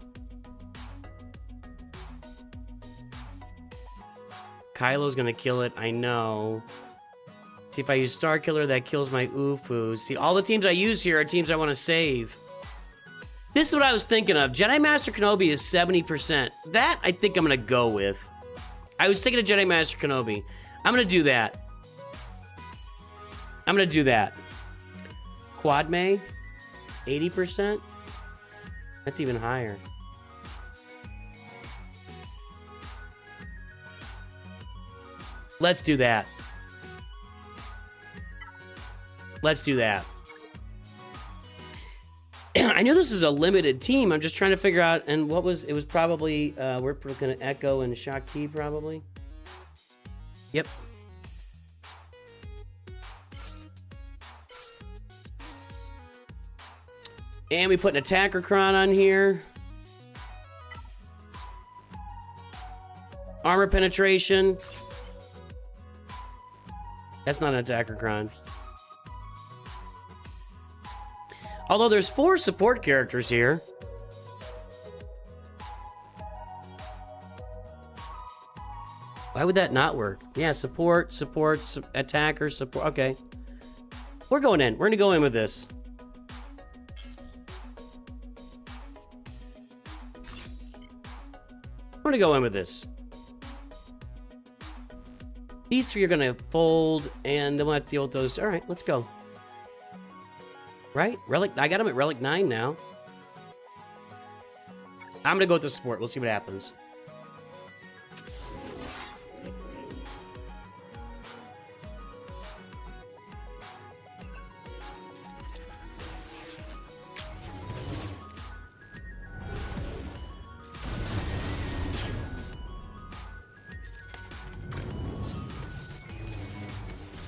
Kylo's gonna kill it, I know. See, if I use Starkiller, that kills my UFUs. See, all the teams I use here are teams I want to save. This is what I was thinking of. Jedi Master Kenobi is 70%. That, I think I'm going to go with. I was thinking of Jedi Master Kenobi. I'm going to do that. I'm going to do that. Quad May, 80%? That's even higher. Let's do that. Let's do that. I knew this is a limited team. I'm just trying to figure out, and what was, it was probably, we're going to Echo and Shock T probably. Yep. And we put an Attacker Cron on here. Armor penetration. That's not an Attacker Cron. Although there's 4 support characters here. Why would that not work? Yeah, support, attacker, support. Okay. We're going in. We're going to go in with this. We're going to go in with this. These 3 are going to fold, and then we'll have to deal with those. All right, let's go. Right? Relic. I got him at Relic 9 now. I'm going to go with the support. We'll see what happens.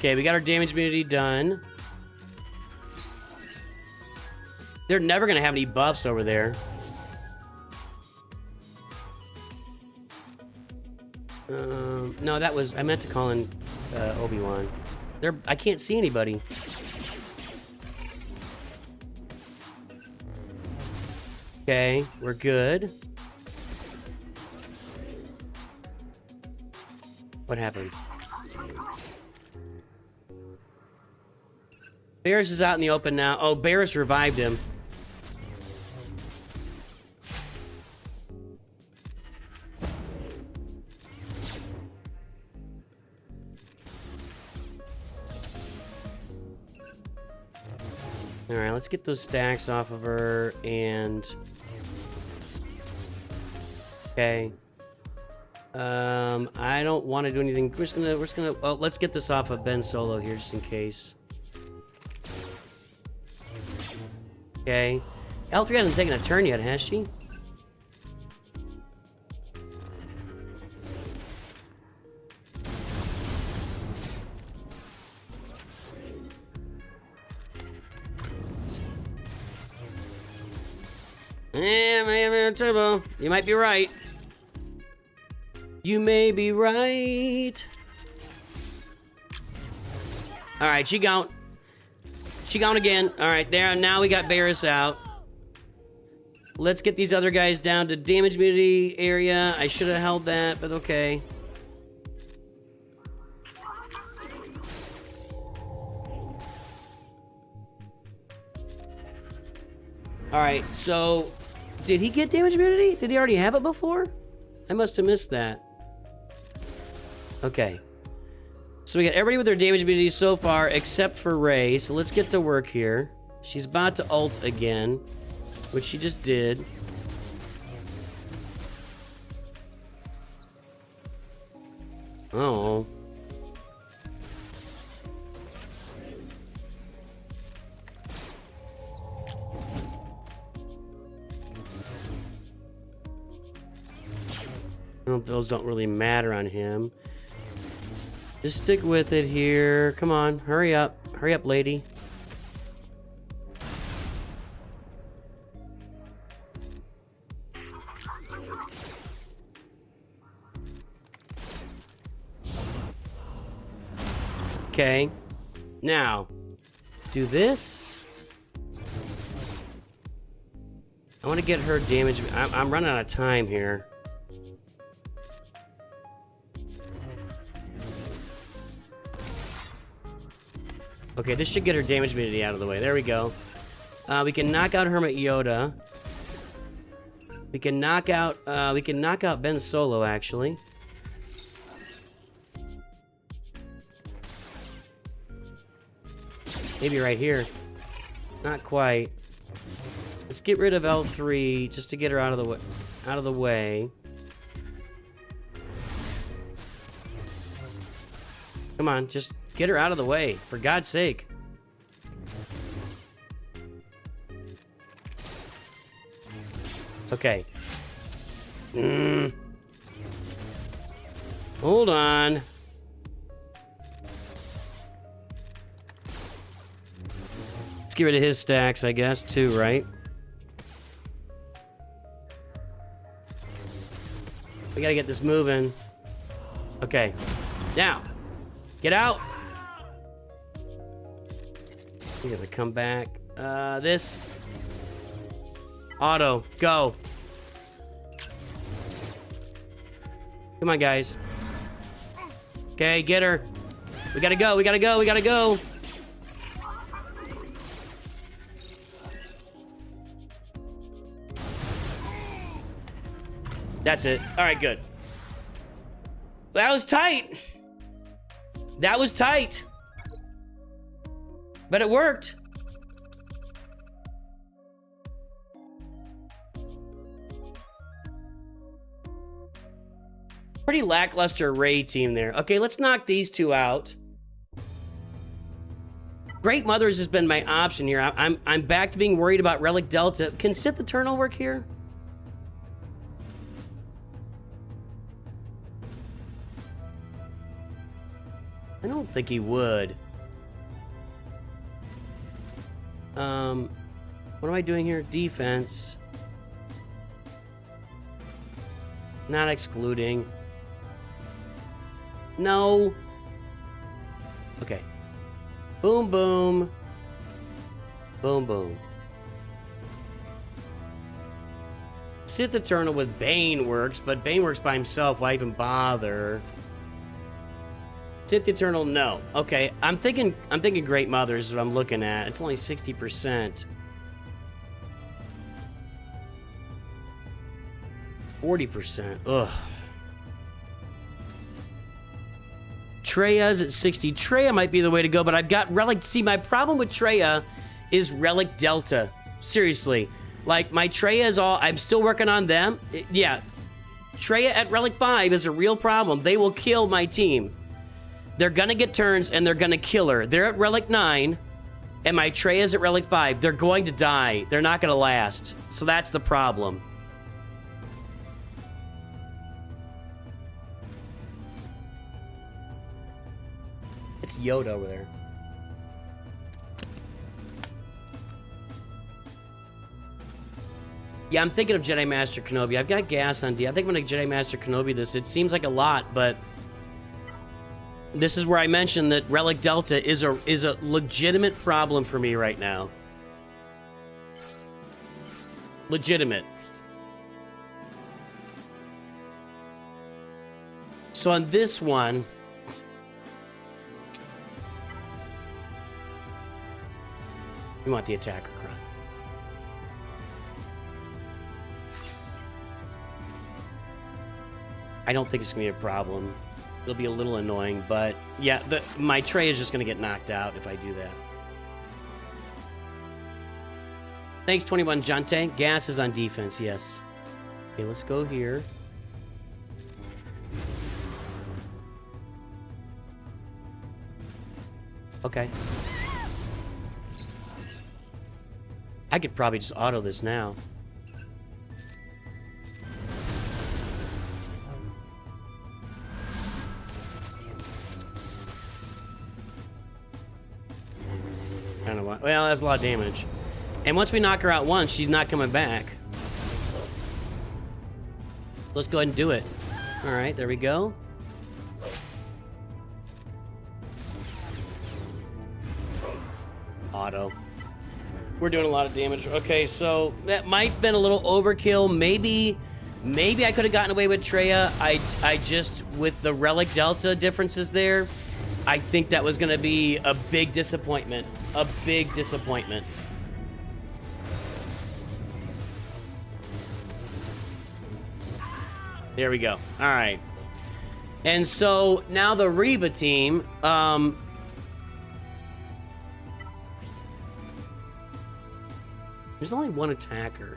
Okay, we got our damage immunity done. They're never gonna have any buffs over there. No, that was... I meant to call in Obi-Wan. I can't see anybody. Okay, we're good. What happened? Barris is out in the open now. Oh, Barris revived him. Alright, let's get those stacks off of her, and... Okay. I don't want to do anything. We're just gonna... Oh, let's get this off of Ben Solo here, just in case. Okay. L3 hasn't taken a turn yet, has she? Turbo. You might be right. You may be right. Alright, she gone. She gone again. Alright, there. Now we got Barris out. Let's get these other guys down to damage immunity area. I should have held that, but okay. Alright, so... Did he get damage immunity? Did he already have it before? I must have missed that. Okay. So we got everybody with their damage immunity so far, except for Rey. So let's get to work here. She's about to ult again, which she just did. Oh. Those don't really matter on him. Just stick with it here. Come on, hurry up. Hurry up, lady. Okay. Now, do this. I want to get her damage. I'm running out of time here. Okay, this should get her damage immunity out of the way. There we go. We can knock out Hermit Yoda. We can knock out Ben Solo, actually. Maybe right here. Not quite. Let's get rid of L3 just to get her out of the way. Come on, just get her out of the way, for God's sake. Okay. Hold on. Let's get rid of his stacks, I guess, too, right? We gotta get this moving. Okay. Now, get out. He's gonna come back. This. Auto. Go. Come on, guys. Okay, get her. We gotta go. We gotta go. We gotta go. That's it. All right, good. That was tight. That was tight. But it worked. Pretty lackluster Rey team there. Okay, let's knock these two out. Great Mothers has been my option here. I'm back to being worried about Relic Delta. Can Sith Eternal work here? I don't think he would. What am I doing here? Defense. Not excluding. No. Okay. Boom, boom. Boom, boom. Sith Eternal with Bane works, but Bane works by himself. Why even bother? Sith Eternal, no. Okay, I'm thinking Great Mothers is what I'm looking at. It's only 60%. 40%. Ugh. Treyya's at 60. Treyya might be the way to go, but I've got Relic. See, my problem with Treyya is Relic Delta. Seriously. Like, my Treyya is all... I'm still working on them. Yeah. Treyya at Relic 5 is a real problem. They will kill my team. They're gonna get turns, and they're gonna kill her. They're at Relic 9, and my Treyya's at Relic 5. They're going to die. They're not gonna last. So that's the problem. It's Yoda over there. Yeah, I'm thinking of Jedi Master Kenobi. I've got gas on D. I think I'm going to Jedi Master Kenobi this. It seems like a lot, but this is where I mentioned that Relic Delta is a legitimate problem for me right now. Legitimate. So on this one... we want the attacker cron. I don't think it's gonna be a problem. It'll be a little annoying, but yeah, my tray is just gonna get knocked out if I do that. Thanks, 21 Jante. Gas is on defense, yes. Okay, let's go here. Okay. I could probably just auto this now. I don't know why. Well, that's a lot of damage. And once we knock her out once, she's not coming back. Let's go ahead and do it. All right, there we go. Auto. We're doing a lot of damage. Okay, so that might have been a little overkill. Maybe I could have gotten away with Treyya. I just, with the Relic Delta differences there, I think that was going to be a big disappointment. A big disappointment. There we go. All right. And so now the Reva team, there's only one attacker.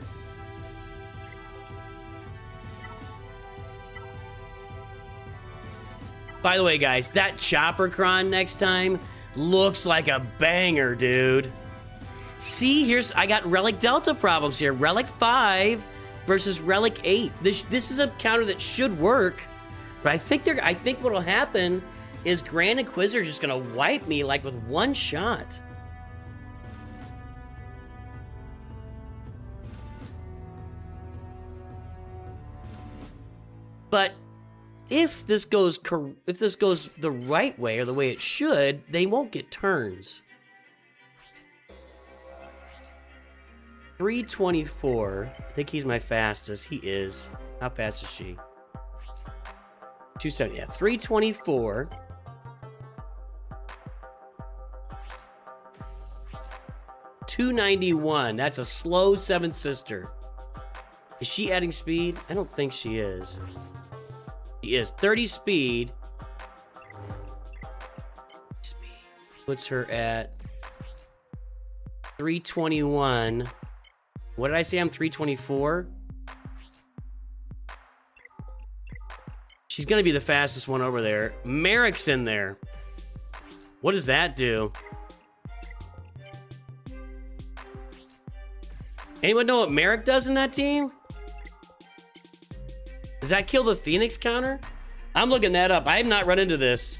By the way, guys, that Chopper Cron next time looks like a banger, dude. See, I got Relic Delta problems here. Relic 5 versus Relic 8. This is a counter that should work, but I think what'll happen is Grand Inquisitor just gonna wipe me like with one shot. But if this goes the right way or the way it should, they won't get turns. 324. I think he's my fastest. He is. How fast is she? 270. Yeah, 324. $291. That's a slow 7th sister. Is she adding speed? I don't think she is. She is 30 speed. Puts her at 321. What did I say? I'm 324. She's gonna be the fastest one over there. Merrick's in there. What does that do? Anyone know what Merrick does in that team? Does that kill the Phoenix counter? I'm looking that up. I have not run into this.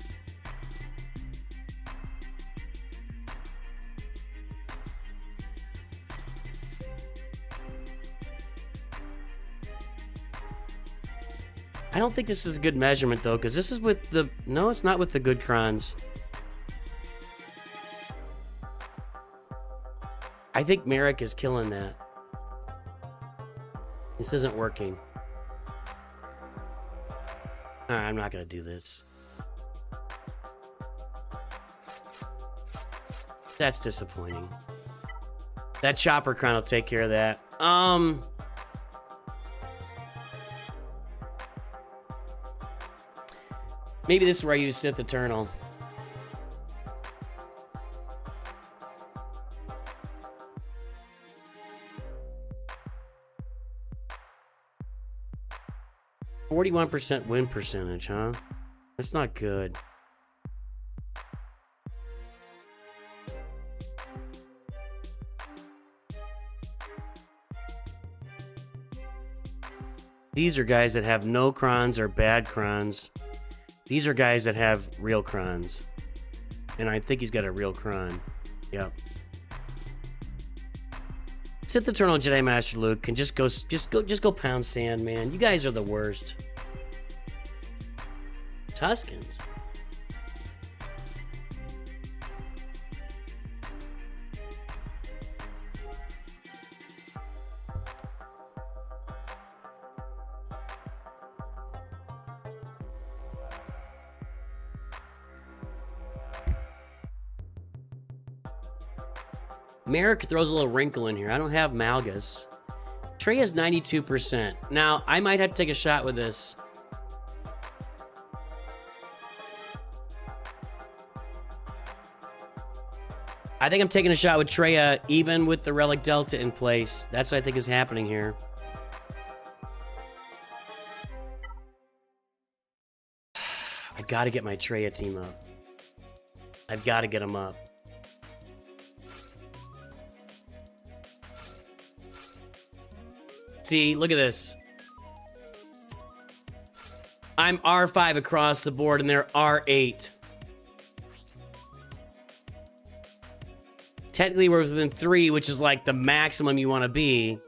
I don't think this is a good measurement, though, because this is with the... No, it's not with the good crons. I think Merrick is killing that. This isn't working. Alright, I'm not going to do this. That's disappointing. That chopper crown will take care of that. Maybe this is where I use Sith Eternal. %41 win percentage, huh? That's not good. These are guys that have no crons or bad crons. These are guys that have real crons. And I think he's got a real cron. Yep. Sith Eternal Jedi Master Luke can just go pound sand, man. You guys are the worst. Tuskens. Merrick throws a little wrinkle in here. I don't have Malgus. Trey has 92%. Now, I might have to take a shot with this. I think I'm taking a shot with Treya, even with the Relic Delta in place. That's what I think is happening here. I gotta get my Treya team up. I've got to get them up. See, look at this. I'm R5 across the board, and they're R8. Technically, we're within 3, which is like the maximum you want to be.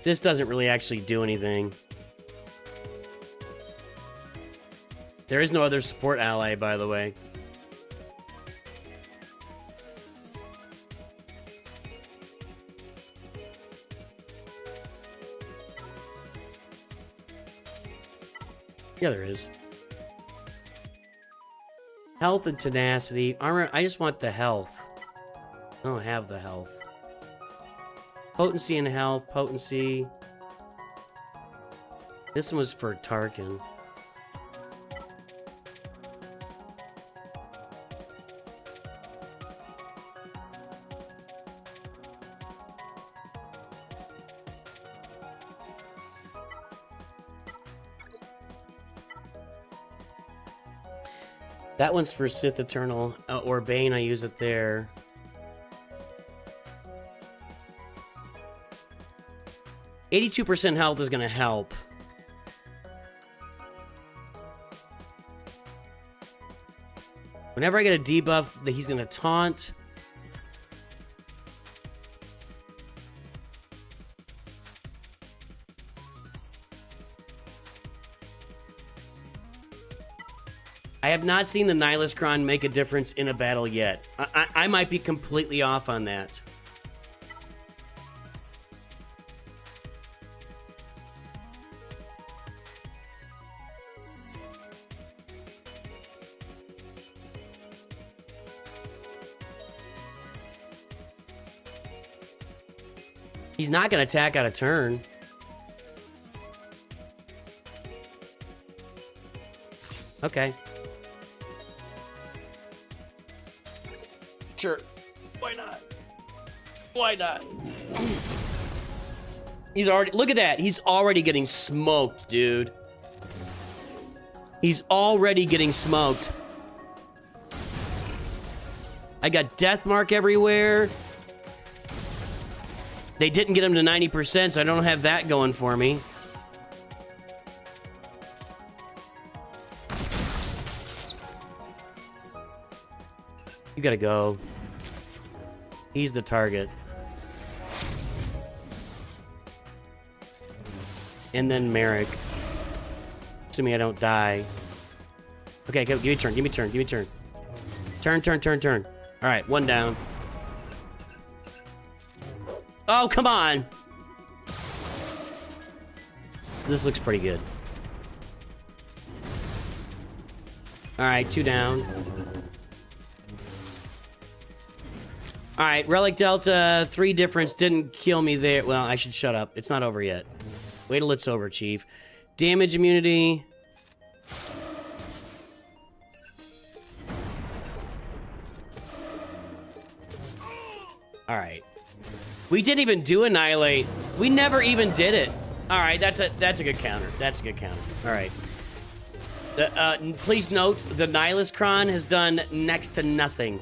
This doesn't really actually do anything. There is no other support ally, by the way. Yeah, there is. Health and tenacity. Armor, I just want the health. I don't have the health. Potency and health. Potency. This one was for Tarkin. That one's for Sith Eternal, or Bane, I use it there. %82 health is going to help. Whenever I get a debuff, that he's going to taunt. I have not seen the Nihilus Cron make a difference in a battle yet. I might be completely off on that. He's not going to attack out of turn. Okay. Sure. Why not? Why not? He's already... Look at that. He's already getting smoked, dude. He's already getting smoked. I got death mark everywhere. They didn't get him to 90%, so I don't have that going for me. You gotta go. He's the target. And then Merrick. to me, I don't die. Okay, give me a turn, give me a turn, give me a turn. Turn, turn, turn, turn. All right, one down. Oh, come on. This looks pretty good. All right, 2 down. All right, Relic Delta, 3 difference didn't kill me there. Well, I should shut up. It's not over yet. Wait till it's over, Chief. Damage immunity. All right. We didn't even do Annihilate. We never even did it. All right, that's a good counter. That's a good counter. All right. Please note, the Nihilist Kron has done next to nothing.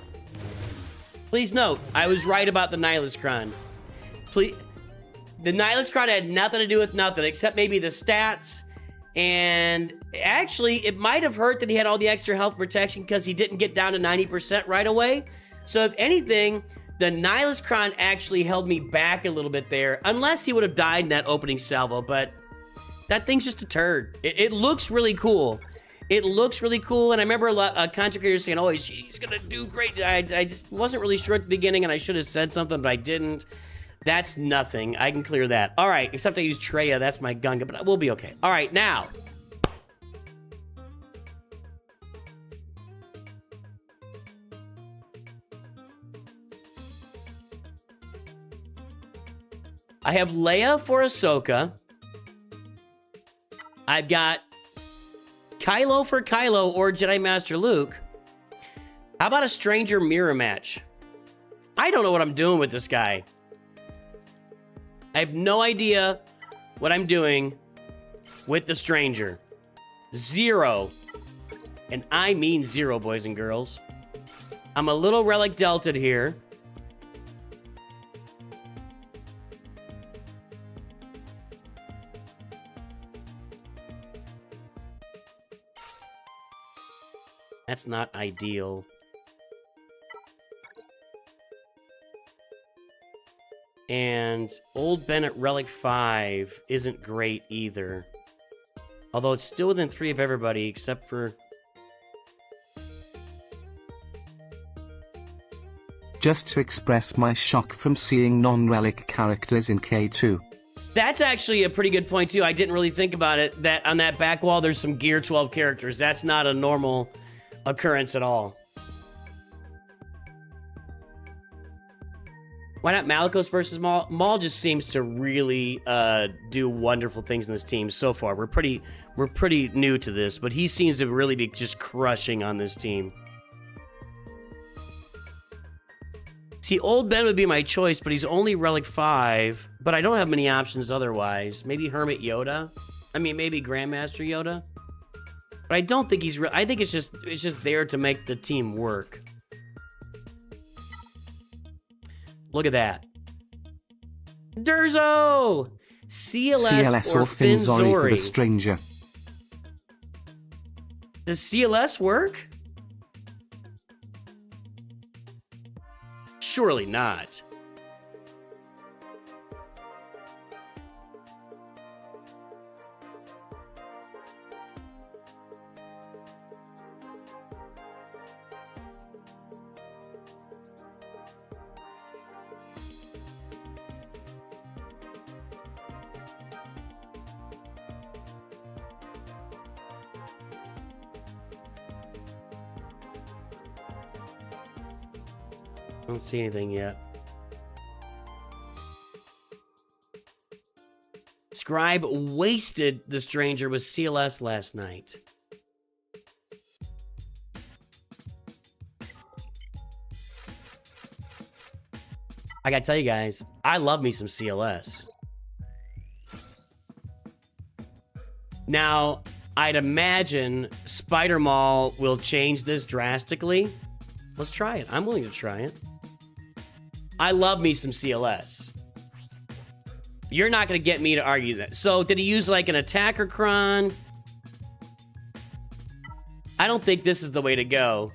Please note, I was right about the Nihilist Kron. Please, the Nihilist Kron had nothing to do with nothing, except maybe the stats. And actually, it might have hurt that he had all the extra health protection because he didn't get down to 90% right away. So if anything, the Nihilist Kron actually held me back a little bit there, unless he would have died in that opening salvo, but that thing's just a turd. It looks really cool. It looks really cool, and I remember a lot content creators saying, oh, he's gonna do great. I just wasn't really sure at the beginning, and I should have said something, but I didn't. That's nothing. I can clear that. All right, except I use Treya. That's my Gunga, but we'll be okay. All right, now. I have Leia for Ahsoka. I've got Kylo for Kylo or Jedi Master Luke. How about a Stranger mirror match? I don't know what I'm doing with this guy. I have no idea what I'm doing with the Stranger. 0. And I mean 0, boys and girls. I'm a little Relic Delta'd here. That's not ideal. And Old Bennett Relic 5 isn't great either. Although it's still within 3 of everybody except for... Just to express my shock from seeing non-relic characters in K2. That's actually a pretty good point too. I didn't really think about it. That on that back wall there's some Gear 12 characters. That's not a normal occurrence at all. Why not Malicos versus Maul? Maul just seems to really do wonderful things in this team so far. We're pretty new to this, but he seems to really be just crushing on this team. See, Old Ben would be my choice, but he's only Relic 5, but I don't have many options otherwise. Maybe Hermit Yoda? I mean, maybe Grandmaster Yoda? But I don't think he's I think it's just there to make the team work. Look at that. Durzo! CLS or Finzori for the Stranger. Does CLS work? Surely not. I don't see anything yet. Scribe wasted the Stranger with CLS last night. I gotta tell you guys, I love me some CLS. Now, I'd imagine Spider Maul will change this drastically. Let's try it. I'm willing to try it. I love me some CLS. You're not going to get me to argue that. So, did he use like an attacker cron? I don't think this is the way to go.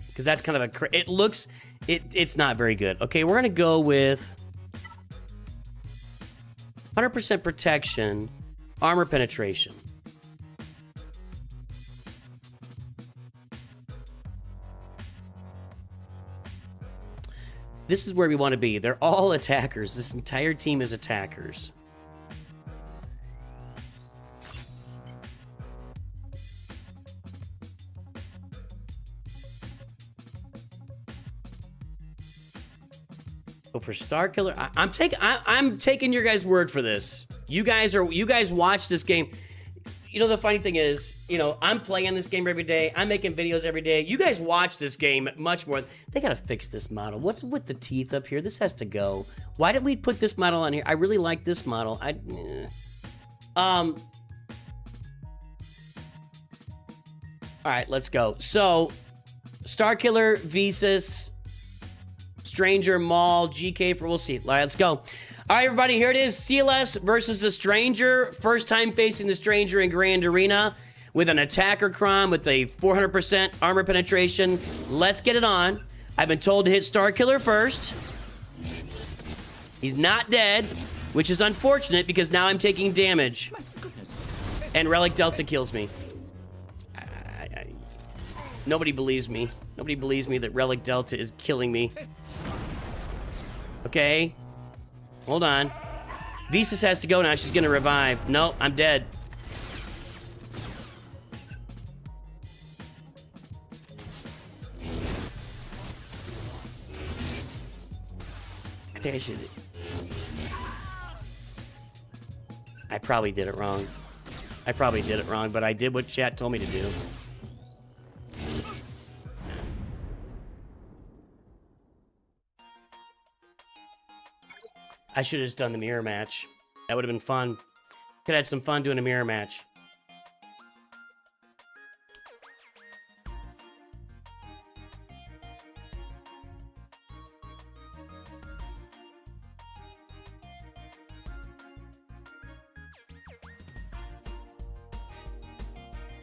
Because that's kind of a... It looks... It's not very good. Okay, we're going to go with... 100% protection. Armor penetration. This is where we want to be. They're all attackers. This entire team is attackers. Go for Star Killer. I'm taking your guys' word for this. You guys watch this game. You know, the funny thing is, you know, I'm playing this game every day. I'm making videos every day. You guys watch this game much more. They got to fix this model. What's with the teeth up here? This has to go. Why did we put this model on here? I really like this model. All right, let's go. So, Starkiller, Visas, Stranger, Maul, GK for we'll see. Let's go. All right, everybody, here it is. CLS versus the Stranger. First time facing the Stranger in Grand Arena with an attacker cron with a 400% armor penetration. Let's get it on. I've been told to hit Starkiller first. He's not dead, which is unfortunate because now I'm taking damage. And Relic Delta kills me. Nobody believes me. Nobody believes me that Relic Delta is killing me. Okay. Hold on. Visas has to go now. She's gonna revive. Nope, I'm dead. I think I should... I probably did it wrong. I probably did it wrong, but I did what chat told me to do. I should have just done the mirror match. That would have been fun. Could have had some fun doing a mirror match.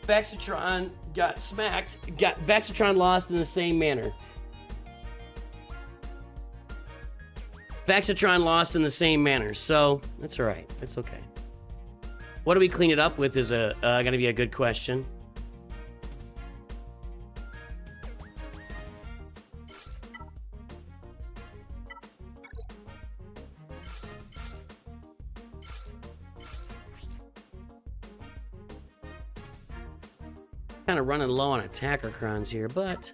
Vexatron got smacked. Vexatron lost in the same manner. Vexatron lost in the same manner, so that's all right. It's okay. What do we clean it up with is gonna be a good question. Kind of running low on attacker crons here, but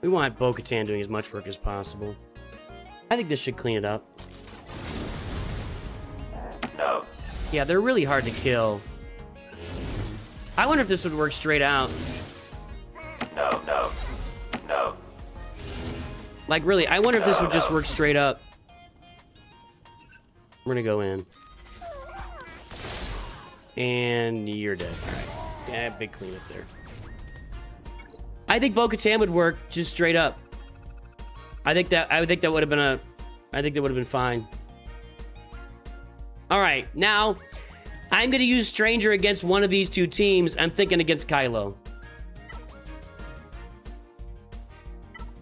we want Bo-Katan doing as much work as possible. I think this should clean it up. No. Yeah, they're really hard to kill. I wonder if this would work straight out. No, no, no. Like, really, I wonder if this would just work straight up. We're gonna go in. And you're dead. All right. Yeah, big cleanup there. I think Bo-Katan would work just straight up. I think that would have been fine. All right, now I'm gonna use Stranger against one of these two teams. I'm thinking against Kylo.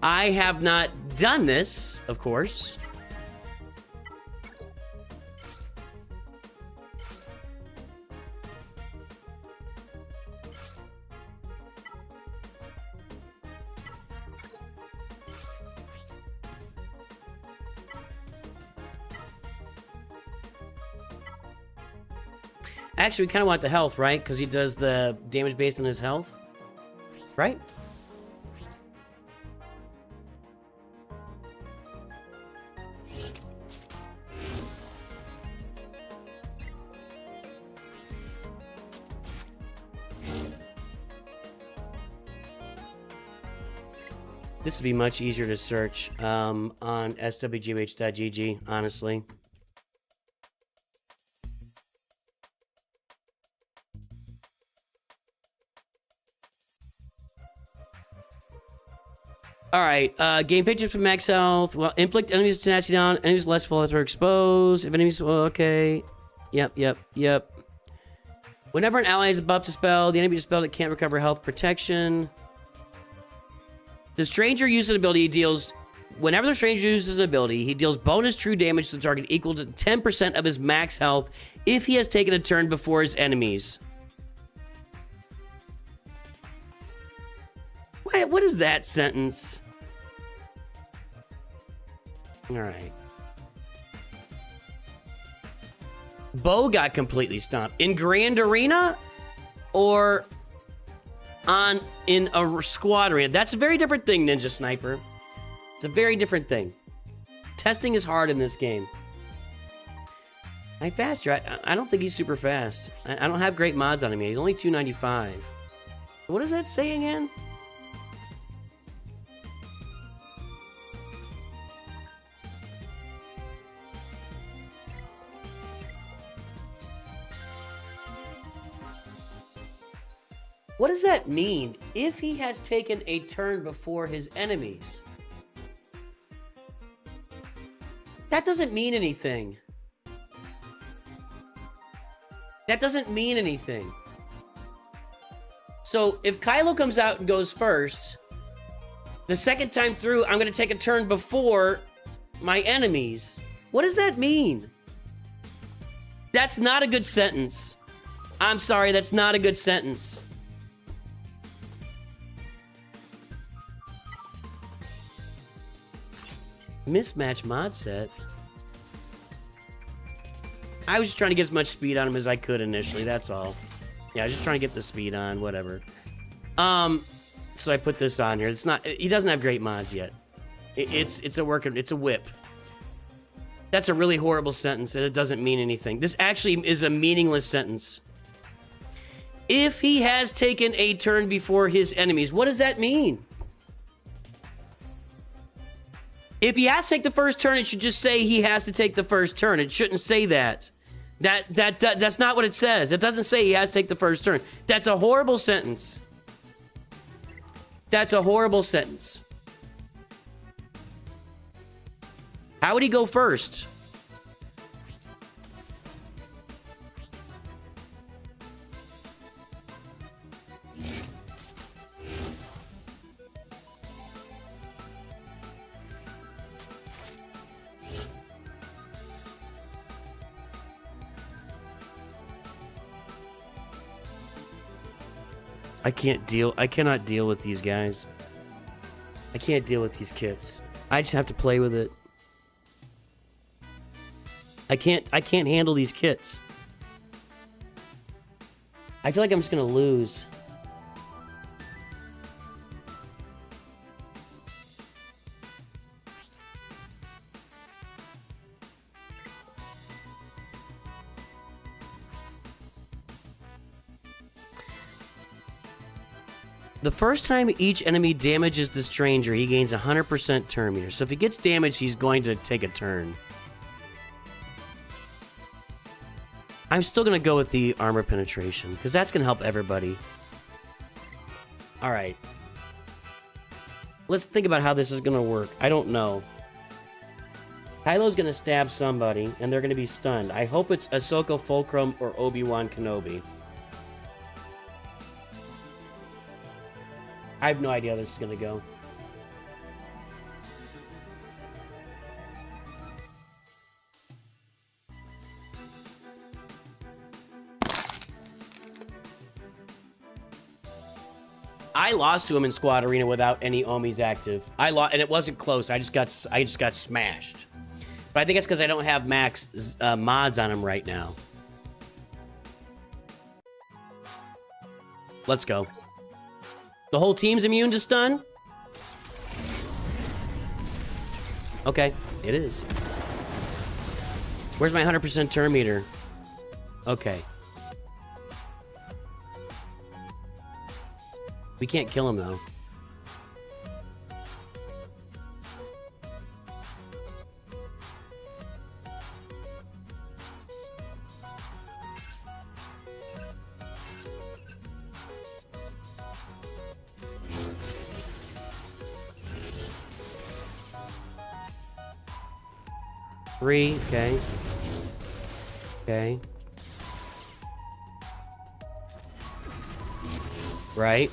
I have not done this, of course. Actually, we kind of want the health, right? Because he does the damage based on his health. Right? This would be much easier to search on SWGOH.gg, honestly. All right, gain pictures from max health. Well, inflict enemies tenacity down. Enemies less volatile or exposed. If enemies, well, okay. Yep. Whenever an ally is buffed to spell, the enemy dispelled it can't recover health protection. The Stranger uses an ability deals Whenever the stranger uses an ability, he deals bonus true damage to the target equal to 10% of his max health if he has taken a turn before his enemies. What is that sentence? All right. Bo got completely stomped. In Grand Arena or in a squad arena? That's a very different thing, Ninja Sniper. It's a very different thing. Testing is hard in this game. I'm faster. I don't think he's super fast. I don't have great mods on him yet. He's only 295. What does that say again? What does that mean? If he has taken a turn before his enemies. That doesn't mean anything. That doesn't mean anything. So if Kylo comes out and goes first, the second time through, I'm going to take a turn before my enemies. What does that mean? That's not a good sentence. I'm sorry, that's not a good sentence. Mismatch mod set. I was just trying to get as much speed on him as I could initially, that's all. Yeah, I was just trying to get the speed on, whatever. So I put this on here. It's not, he doesn't have great mods yet. It's a whip. That's a really horrible sentence, and it doesn't mean anything. This actually is a meaningless sentence. If he has taken a turn before his enemies, what does that mean? If he has to take the first turn, it should just say he has to take the first turn. It shouldn't say that. That's not what it says. It doesn't say he has to take the first turn. That's a horrible sentence. That's a horrible sentence. How would he go first? I cannot deal with these guys. I can't deal with these kits. I just have to play with it. I can't handle these kits. I feel like I'm just gonna lose. The first time each enemy damages the stranger, he gains 100% turn meter. So if he gets damaged, he's going to take a turn. I'm still going to go with the armor penetration, because that's going to help everybody. Alright. Let's think about how this is going to work. I don't know. Kylo's going to stab somebody, and they're going to be stunned. I hope it's Ahsoka Fulcrum or Obi-Wan Kenobi. I have no idea how this is going to go. I lost to him in Squad Arena without any Omis active. I lost, and it wasn't close. I just got smashed. But I think it's because I don't have max mods on him right now. Let's go. The whole team's immune to stun? Okay, it is. Where's my 100% turn meter? Okay. We can't kill him, though. Three, okay. Okay. Right.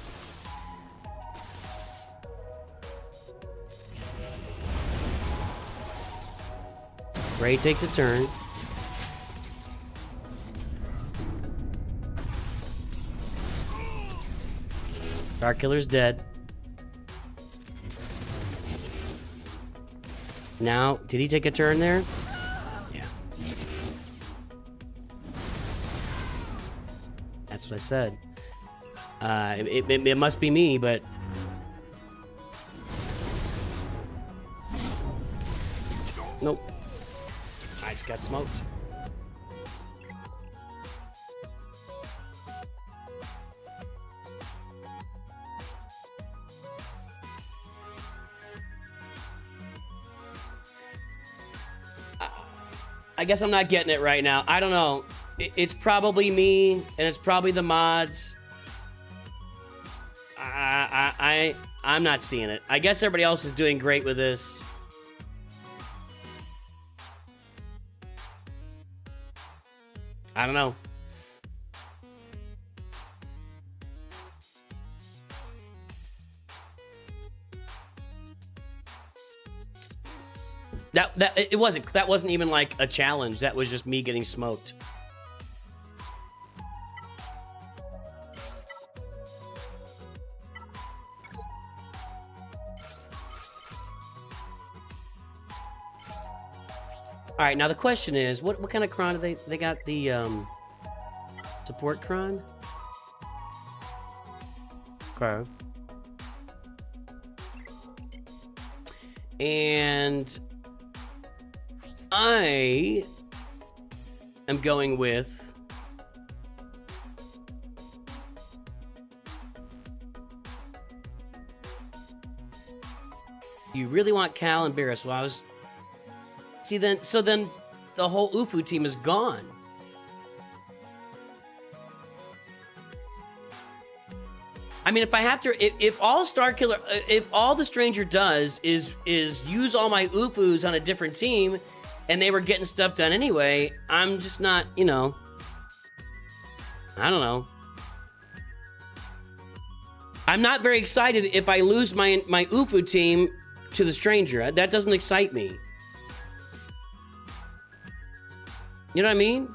Ray takes a turn. Dark Killer's dead. Now, did he take a turn there? Yeah. That's what I said. It must be me, but... Nope. I just got smoked. I guess I'm not getting it right now. I don't know. It's probably me, and it's probably the mods. I'm not seeing it. I guess everybody else is doing great with this. I don't know. That wasn't even like a challenge. That was just me getting smoked. All right, now the question is, what kind of cron do they got? The support cron. Okay. And I am going with you really want Cal and Barris. Well, I was so then the whole Ufu team is gone. I mean, if I have to, if all Starkiller, if all the Stranger does is use all my Ufus on a different team, and they were getting stuff done anyway, I'm just not, you know, I don't know. I'm not very excited if I lose my Ufu team to the Stranger. That doesn't excite me. You know what I mean?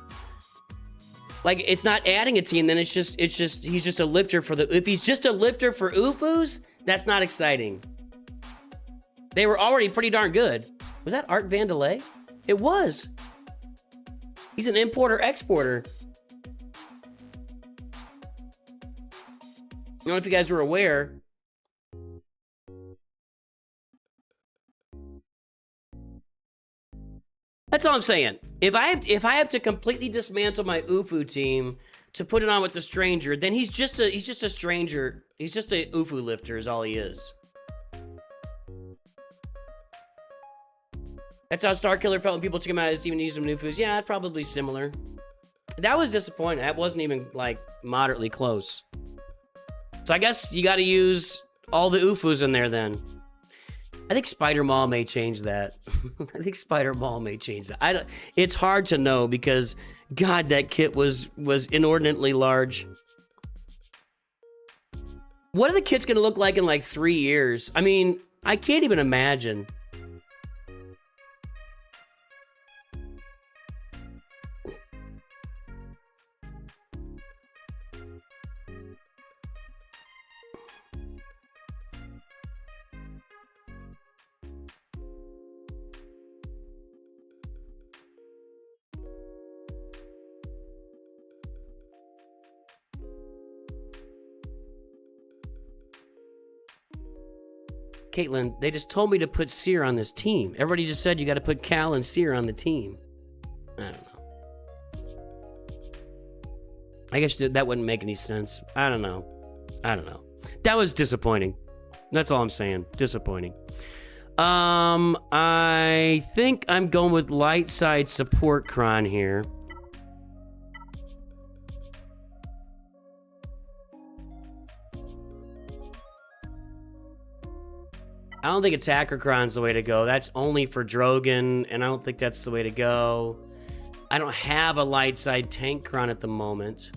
Like, it's not adding a team, then it's just he's just a lifter for the, if he's just a lifter for Ufus, that's not exciting. They were already pretty darn good. Was that Art Vandelay? It was. He's an importer-exporter. I don't know if you guys were aware. That's all I'm saying. If I have to completely dismantle my Ufu team to put it on with the Stranger, then he's just a Stranger. He's just a Ufu lifter is all he is. That's how Starkiller felt when people took him out of his team and used him in Ufus. Yeah, probably similar. That was disappointing. That wasn't even like moderately close. So I guess you got to use all the Ufus in there then. I think Spider Maul may change that. I think Spider Maul may change that. It's hard to know because, God, that kit was inordinately large. What are the kits gonna look like in like 3 years? I mean, I can't even imagine. Caitlin, they just told me to put Seer on this team. Everybody just said you got to put Cal and Seer on the team. I don't know. I guess that wouldn't make any sense. I don't know. That was disappointing. That's all I'm saying. Disappointing. I think I'm going with light side support cron here. I don't think Attacker Cron's the way to go. That's only for Drogon, and I don't think that's the way to go. I don't have a light side tank Cron at the moment.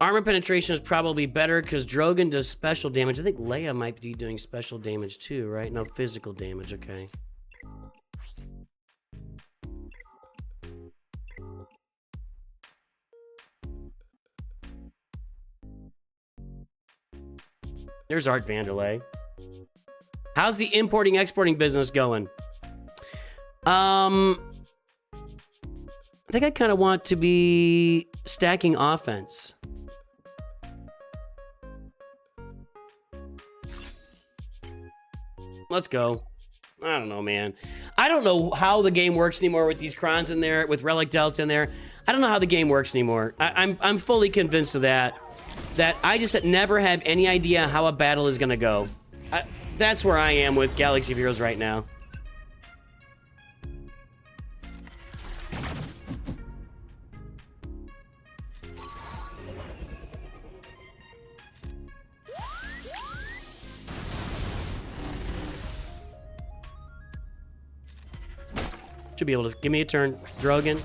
Armor penetration is probably better because Drogon does special damage. I think Leia might be doing special damage too, right? No, physical damage, okay. There's Art Vanderlei. How's the importing-exporting business going? I think I kind of want to be stacking offense. Let's go. I don't know, man. I don't know how the game works anymore with these Krons in there, with Relic Delta in there. I don't know how the game works anymore. I'm fully convinced of that. That I just never have any idea how a battle is going to go. That's where I am with Galaxy of Heroes right now. Should be able to give me a turn. Drogon.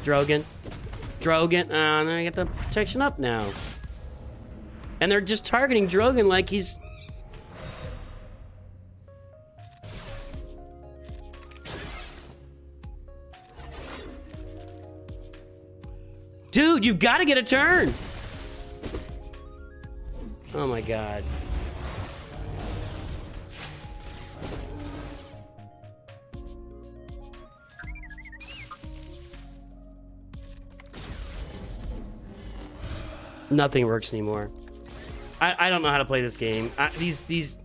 Drogon. Drogon. And then I get the protection up now. And they're just targeting Drogon like he's... Dude, you've got to get a turn! Oh my god. Nothing works anymore. I don't know how to play this game. These...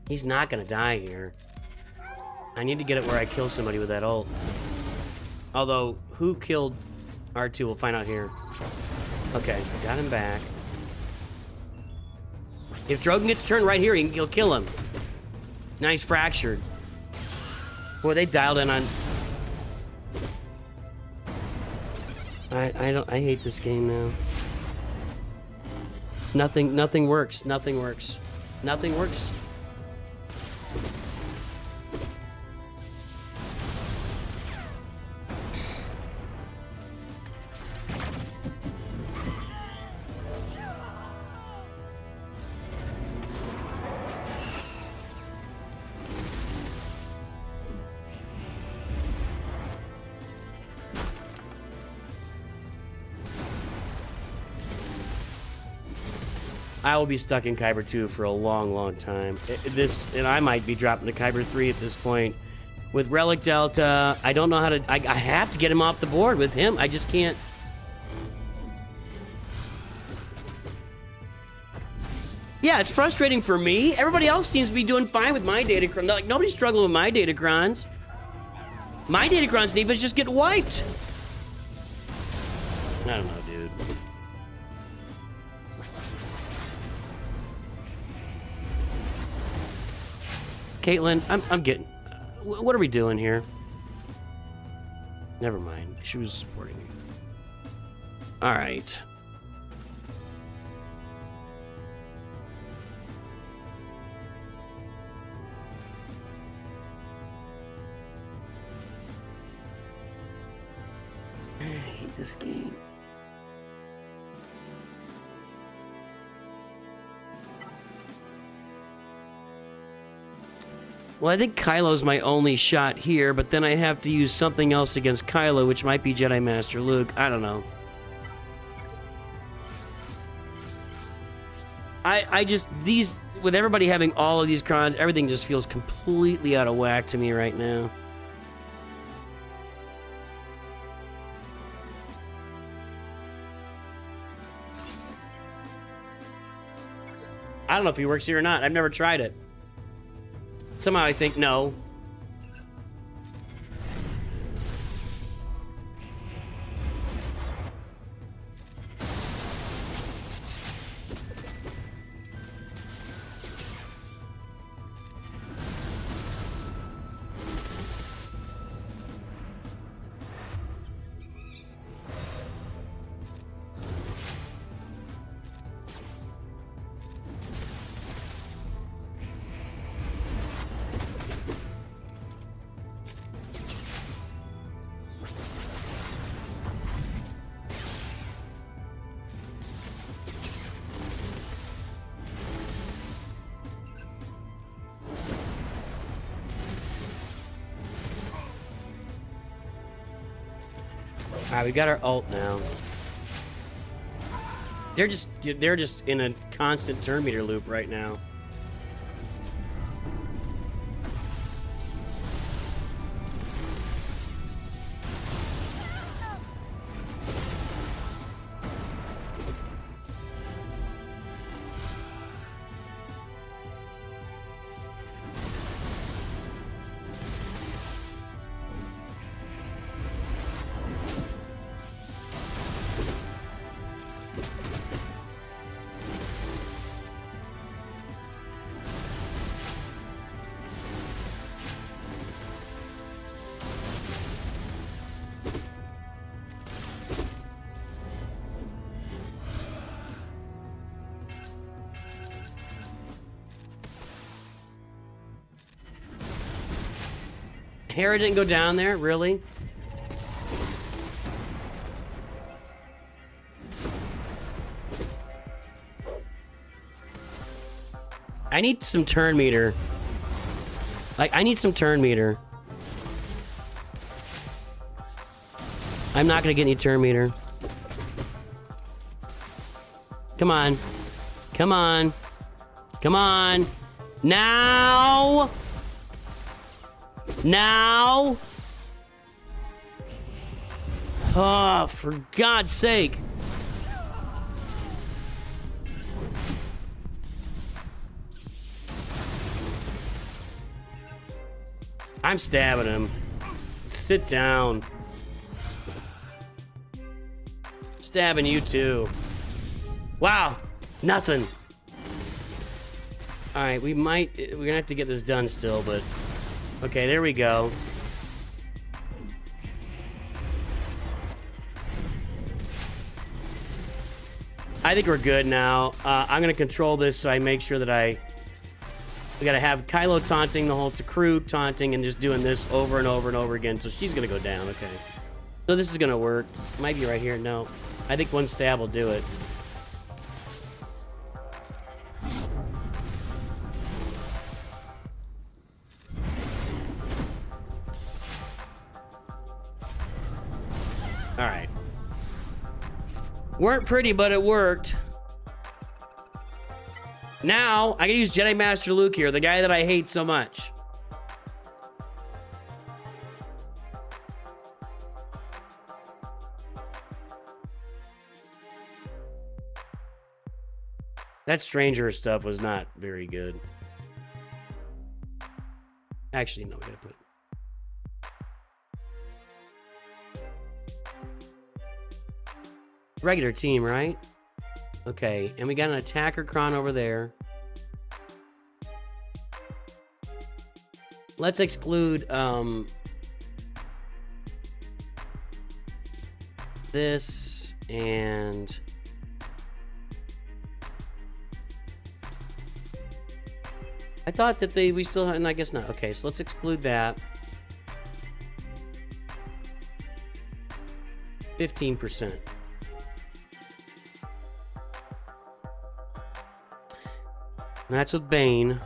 He's not gonna die here. I need to get it where I kill somebody with that ult. Although, who killed R2? We'll find out here. Okay, got him back. If Drogon gets a turn right here, he'll kill him. Nice fractured. Boy, they dialed in on... I hate this game now. Nothing works. Nothing works. Nothing works. I will be stuck in Kyber 2 for a long, long time. And I might be dropping to Kyber 3 at this point. With Relic Delta, I don't know how to... I have to get him off the board with him. I just can't... Yeah, it's frustrating for me. Everybody else seems to be doing fine with my Datacron. Like, nobody's struggling with my Datacrons. My Datacron's defense just get wiped. I don't know, dude. Caitlin, I'm getting... What are we doing here? Never mind. She was supporting me. All right. I hate this game. Well, I think Kylo's my only shot here, but then I have to use something else against Kylo, which might be Jedi Master Luke. I don't know. I just, these, with everybody having all of these crons, everything just feels completely out of whack to me right now. I don't know if he works here or not. I've never tried it. Somehow I think no. Alright, we got our ult now. They're just in a constant turn meter loop right now. Hera didn't go down there, really? I need some turn meter. Like, I need some turn meter. I'm not gonna get any turn meter. Come on. Come on. Come on. Now! Now! Oh, for God's sake. I'm stabbing him. Sit down. Stabbing you too. Wow, nothing. All right, we're gonna have to get this done still, but okay, there we go. I think we're good now. I'm gonna control this so I make sure that we gotta have Kylo taunting the whole crew taunting and just doing this over and over and over again. So she's gonna go down. Okay. So this is gonna work. Might be right here. No, I think one stab will do it. All right. Weren't pretty, but it worked. Now, I can use Jedi Master Luke here, the guy that I hate so much. That Stranger stuff was not very good. Actually, no, we gotta put... Regular team, right? Okay, and we got an attacker cron over there. Let's exclude this and I thought that we still had, and I guess not. Okay, so let's exclude that. 15%. And that's with Bane.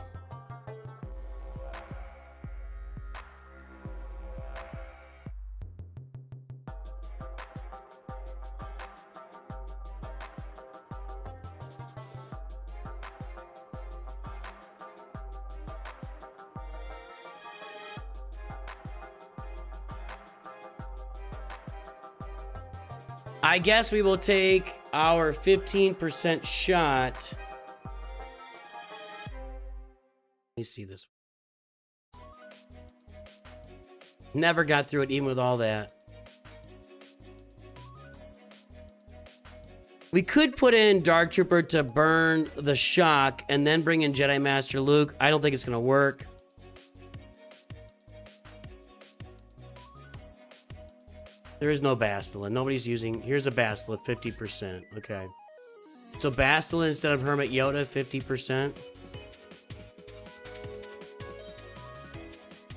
I guess we will take our 15% shot. Let me see this. Never got through it even with all that. We could put in Dark Trooper to burn the shock and then bring in Jedi Master Luke. I don't think it's going to work. There is no Bastila. Nobody's using... Here's a Bastila, 50%. Okay. So Bastila instead of Hermit Yoda, 50%.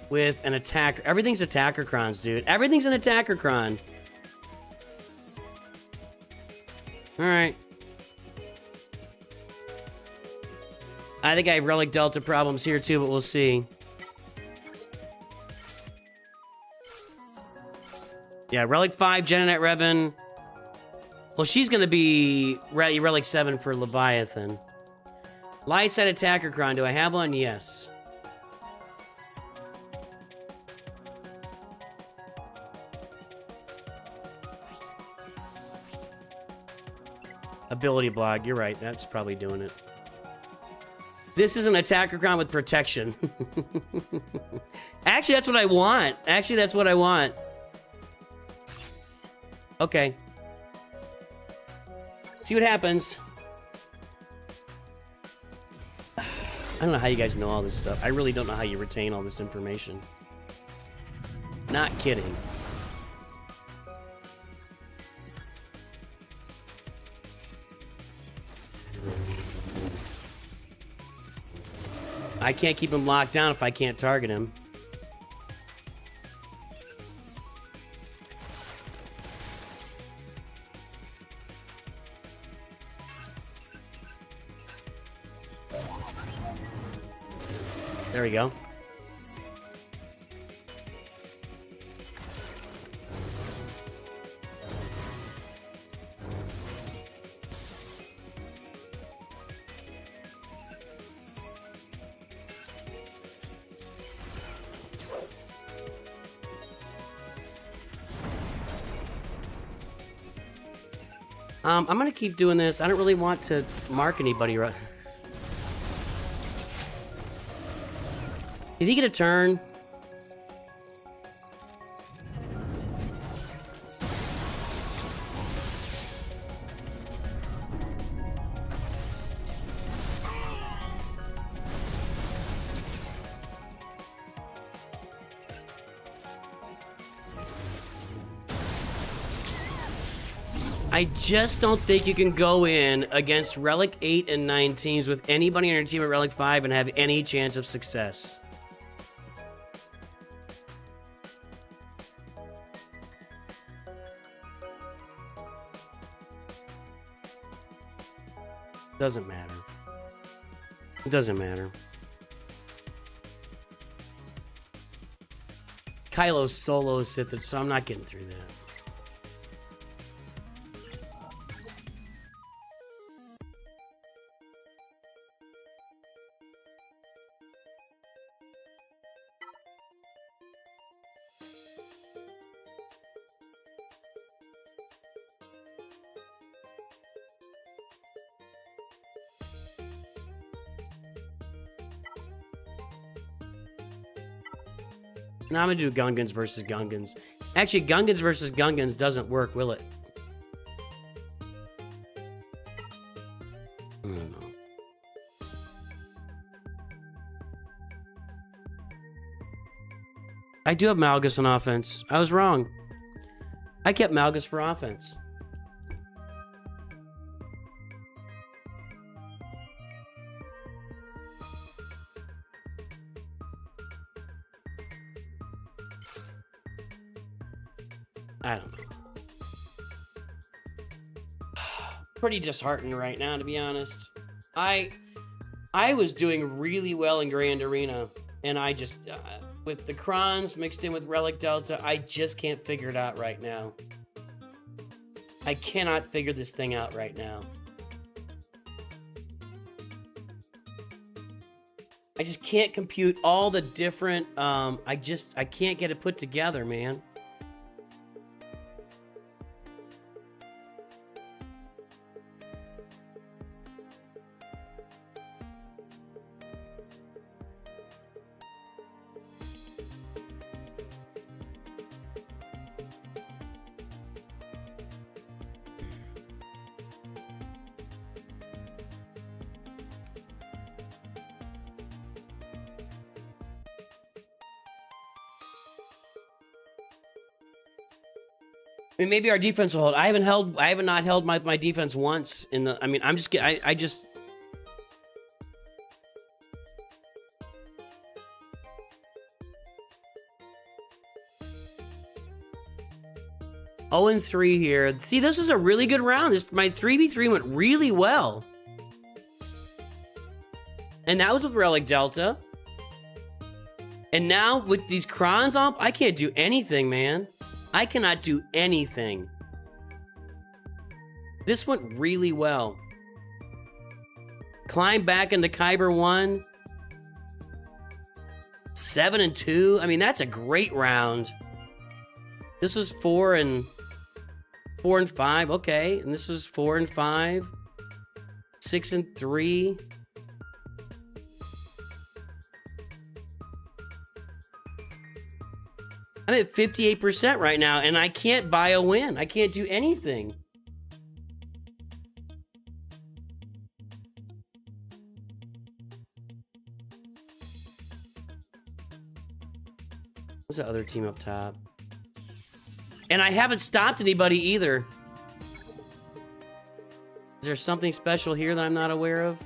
With an attacker. Everything's attacker crons, dude. Everything's an attacker cron. Alright. I think I have Relic Delta problems here too, but we'll see. Yeah, Relic 5, Genet Revan. Well, she's going to be Relic 7 for Leviathan. Light side attacker cron. Do I have one? Yes. Ability block. You're right. That's probably doing it. This is an attacker cron with protection. Actually, that's what I want. Actually, that's what I want. Okay. See what happens. I don't know how you guys know all this stuff. I really don't know how you retain all this information. Not kidding. I can't keep him locked down if I can't target him. There we go. I'm gonna keep doing this. I don't really want to mark anybody right. Did he get a turn? I just don't think you can go in against Relic 8 and 9 teams with anybody on your team at Relic 5 and have any chance of success. Doesn't matter. It doesn't matter. Kylo's solo Sith, so I'm not getting through that. Now I'm gonna do Gungans versus Gungans. Actually, Gungans versus Gungans doesn't work, will it? I don't know. I do have Malgus on offense. I was wrong. I kept Malgus for offense. I don't know. Pretty disheartened right now, to be honest. I was doing really well in Grand Arena, and I just, with the Crons mixed in with Relic Delta, I just can't figure it out right now. I cannot figure this thing out right now. I just can't compute all the different, I can't get it put together, man. I mean, maybe our defense will hold. I have not held my defense once in the. I mean, I just. 0-3 here. See, this is a really good round. My 3v3 went really well. And that was with Relic Delta. And now with these Crons on, I can't do anything, man. I cannot do anything. This went really well. Climb back into Kyber 1. 7 and 2. I mean, that's a great round. This was 4 and 5. Okay, and this was 4 and 5. 6 and 3. I'm at 58% right now, and I can't buy a win. I can't do anything. What's the other team up top? And I haven't stopped anybody either. Is there something special here that I'm not aware of?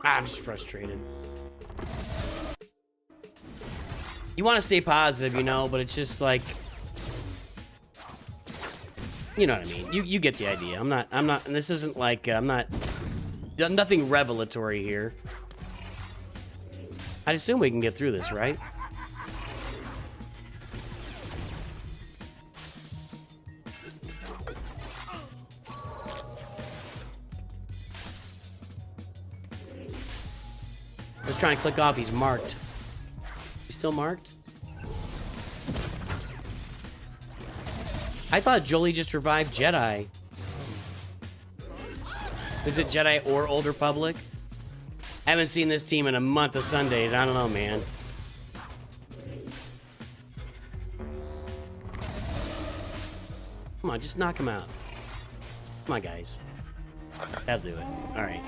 I'm just frustrated. You want to stay positive, you know, but it's just like, you know what I mean. You get the idea. I'm not. And this isn't like nothing revelatory here. I assume we can get through this, right? Let's try and click off. He's marked. He's still marked? I thought Jolie just revived Jedi. Is it Jedi or Old Republic? I haven't seen this team in a month of Sundays. I don't know, man. Come on, just knock him out. Come on, guys. That'll do it. All right.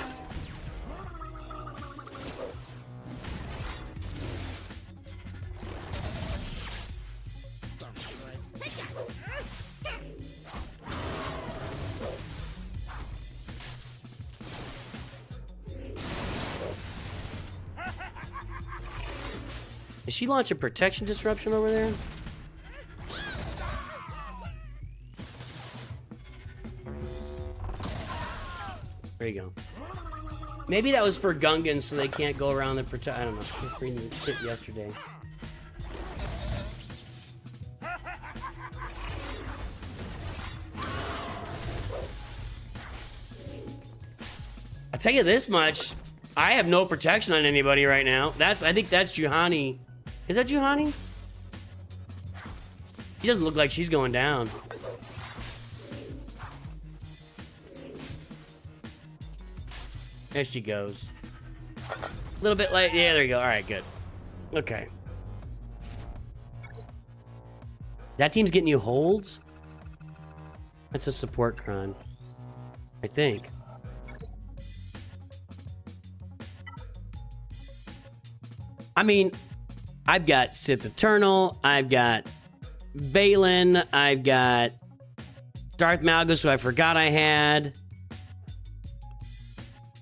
Is she launching protection disruption over there? There you go. Maybe that was for Gungans so they can't go around the protect. I don't know. I was reading the shit yesterday. I'll tell you this much. I have no protection on anybody right now. I think that's Juhani. Is that Juhani? He doesn't look like she's going down. There she goes. A little bit late. Yeah, there you go. All right, good. Okay. That team's getting you holds? That's a support cron. I think. I mean, I've got Sith Eternal, I've got Balin, I've got Darth Malgus, who I forgot I had.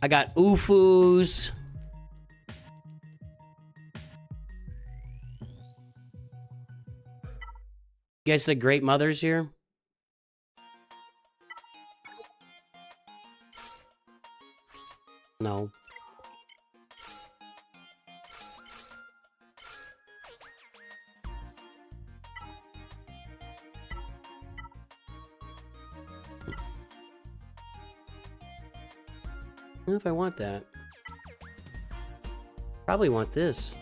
I got Ufus. You guys said great mothers here? No. I don't know if I want that. Probably want this.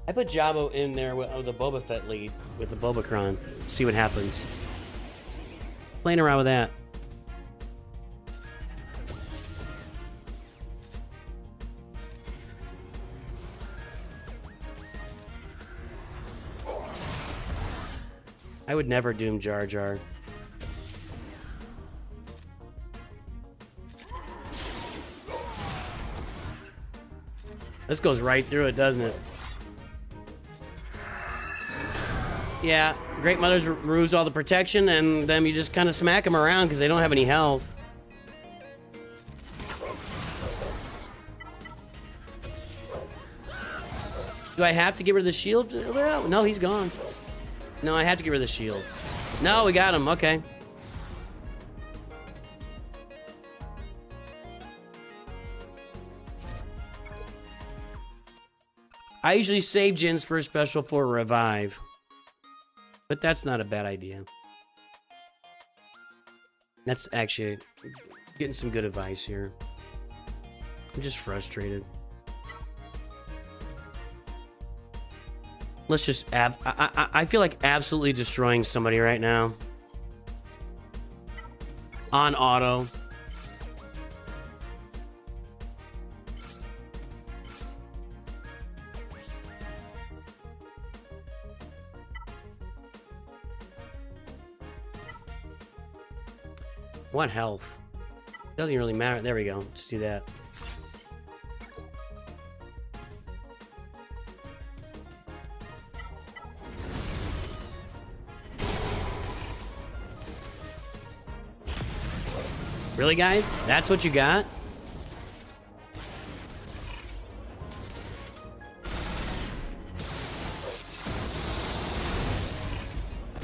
I put Jabba in there with the Boba Fett lead with the Bobacron. See what happens. Playing around with that. I would never doom Jar Jar. This goes right through it, doesn't it? Yeah, Great Mothers removes all the protection, and then you just kind of smack them around because they don't have any health. Do I have to get rid of the shield? No, he's gone. No, I have to get rid of the shield. No, we got him. Okay. I usually save Jin's first special for revive. But that's not a bad idea. That's actually getting some good advice here. I'm just frustrated. Let's just I feel like absolutely destroying somebody right now. On auto. What health? Doesn't really matter. There we go. Let's do that. Really, guys? That's what you got?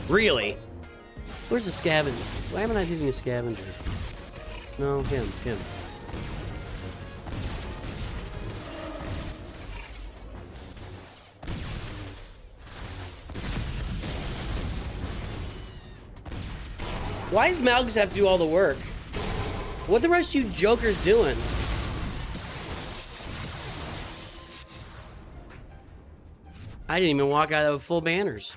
Really? Where's the scavenger? Why am I not hitting the scavenger? No, him. Why does Malgus have to do all the work? What the rest of you jokers doing? I didn't even walk out of full banners.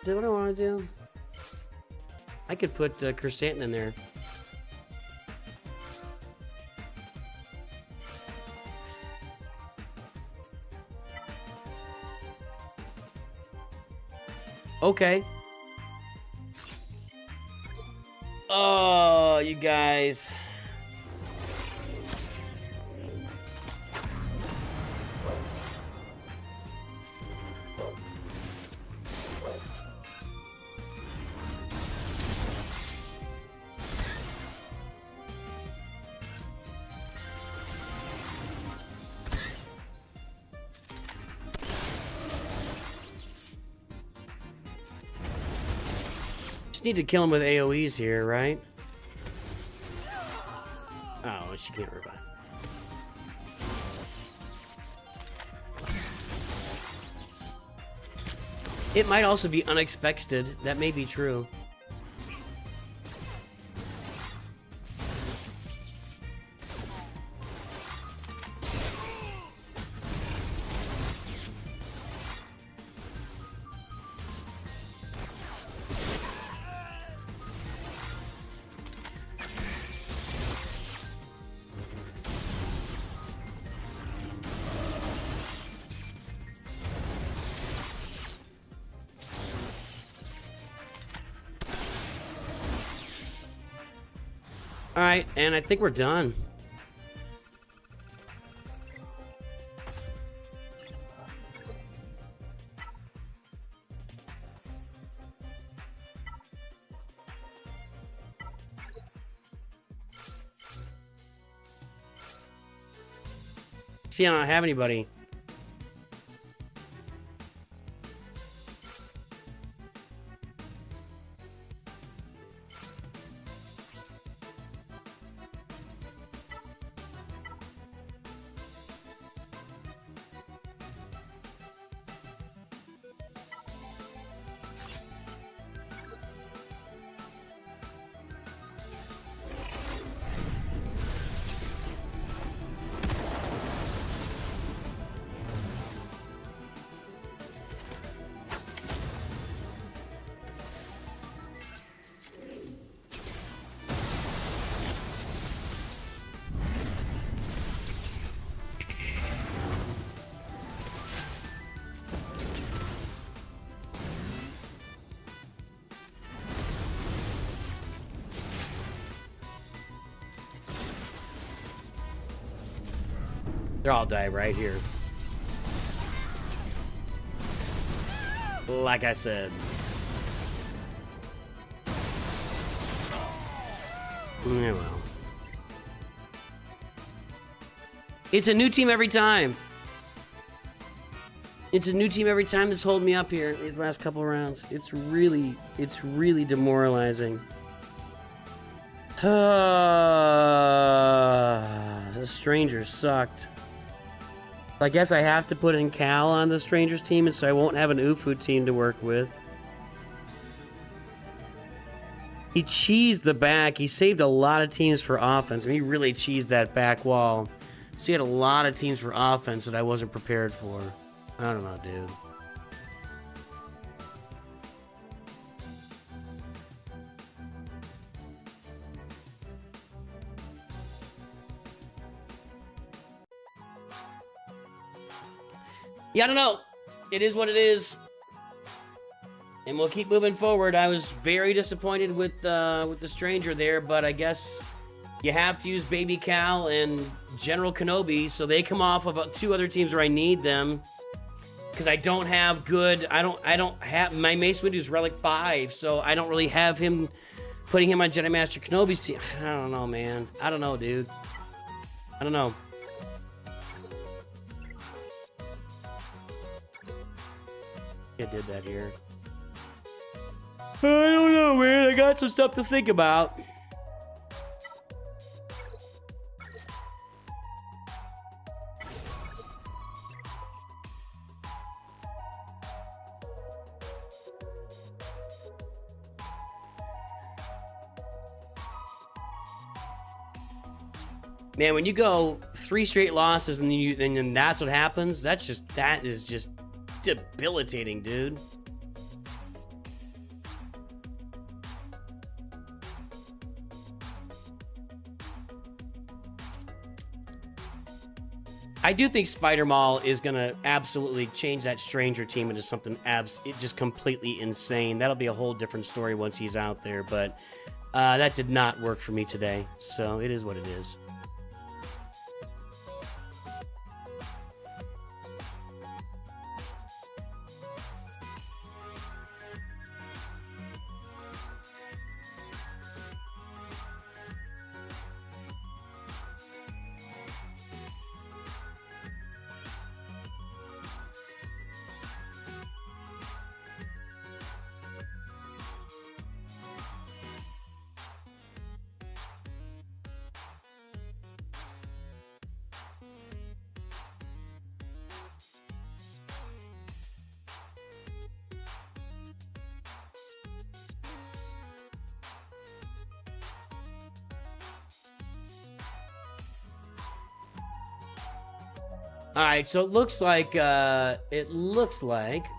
Is that what I want to do? I could put Chrysanthemum in there. Okay. Oh, you guys. Need to kill him with AoEs here, right? Oh, she can't revive. It might also be unexpected. That may be true. Alright, and I think we're done. See, I don't have anybody. They're all die right here. Like I said. Yeah, well. It's a new team every time. It's a new team every time that's holding me up here these last couple rounds. It's really demoralizing. The Strangers sucked. I guess I have to put in Cal on the Strangers team, and so I won't have an Ufu team to work with. He cheesed the back. He saved a lot of teams for offense. I mean, he really cheesed that back wall. So he had a lot of teams for offense that I wasn't prepared for. I don't know, dude. Yeah, I don't know. It is what it is. And we'll keep moving forward. I was very disappointed with the Stranger there, but I guess you have to use Baby Cal and General Kenobi, so they come off of 2 other teams where I need them. Because I don't have good... I don't have... My Mace Windu is Relic 5, so I don't really have him... Putting him on Jedi Master Kenobi's team. I don't know, man. I don't know, dude. I don't know. I did that here. I don't know, man. I got some stuff to think about. Man, when you go 3 straight losses and then that's what happens, that is just debilitating, dude. I do think Spider Maul is gonna absolutely change that Stranger team into something just completely insane. That'll be a whole different story once he's out there, but that did not work for me today, so it is what it is. All right, so it looks like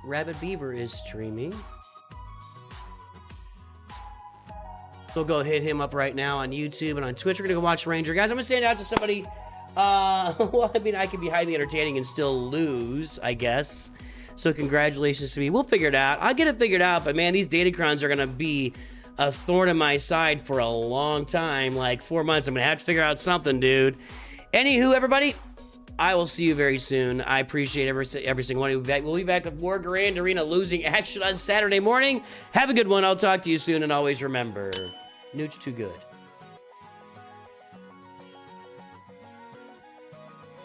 Rabbit Beaver is streaming. So we'll go hit him up right now on YouTube and on Twitch. We're gonna go watch Ranger, guys. I'm gonna stand out to somebody. Well, I mean, I can be highly entertaining and still lose, I guess. So congratulations to me. We'll figure it out. I'll get it figured out. But man, these Datacrons are gonna be a thorn in my side for a long time, like 4 months. I'm gonna have to figure out something, dude. Anywho, everybody, I will see you very soon. I appreciate every single one of you. We'll be back with more Grand Arena losing action on Saturday morning. Have a good one. I'll talk to you soon. And always remember, Nooch too good.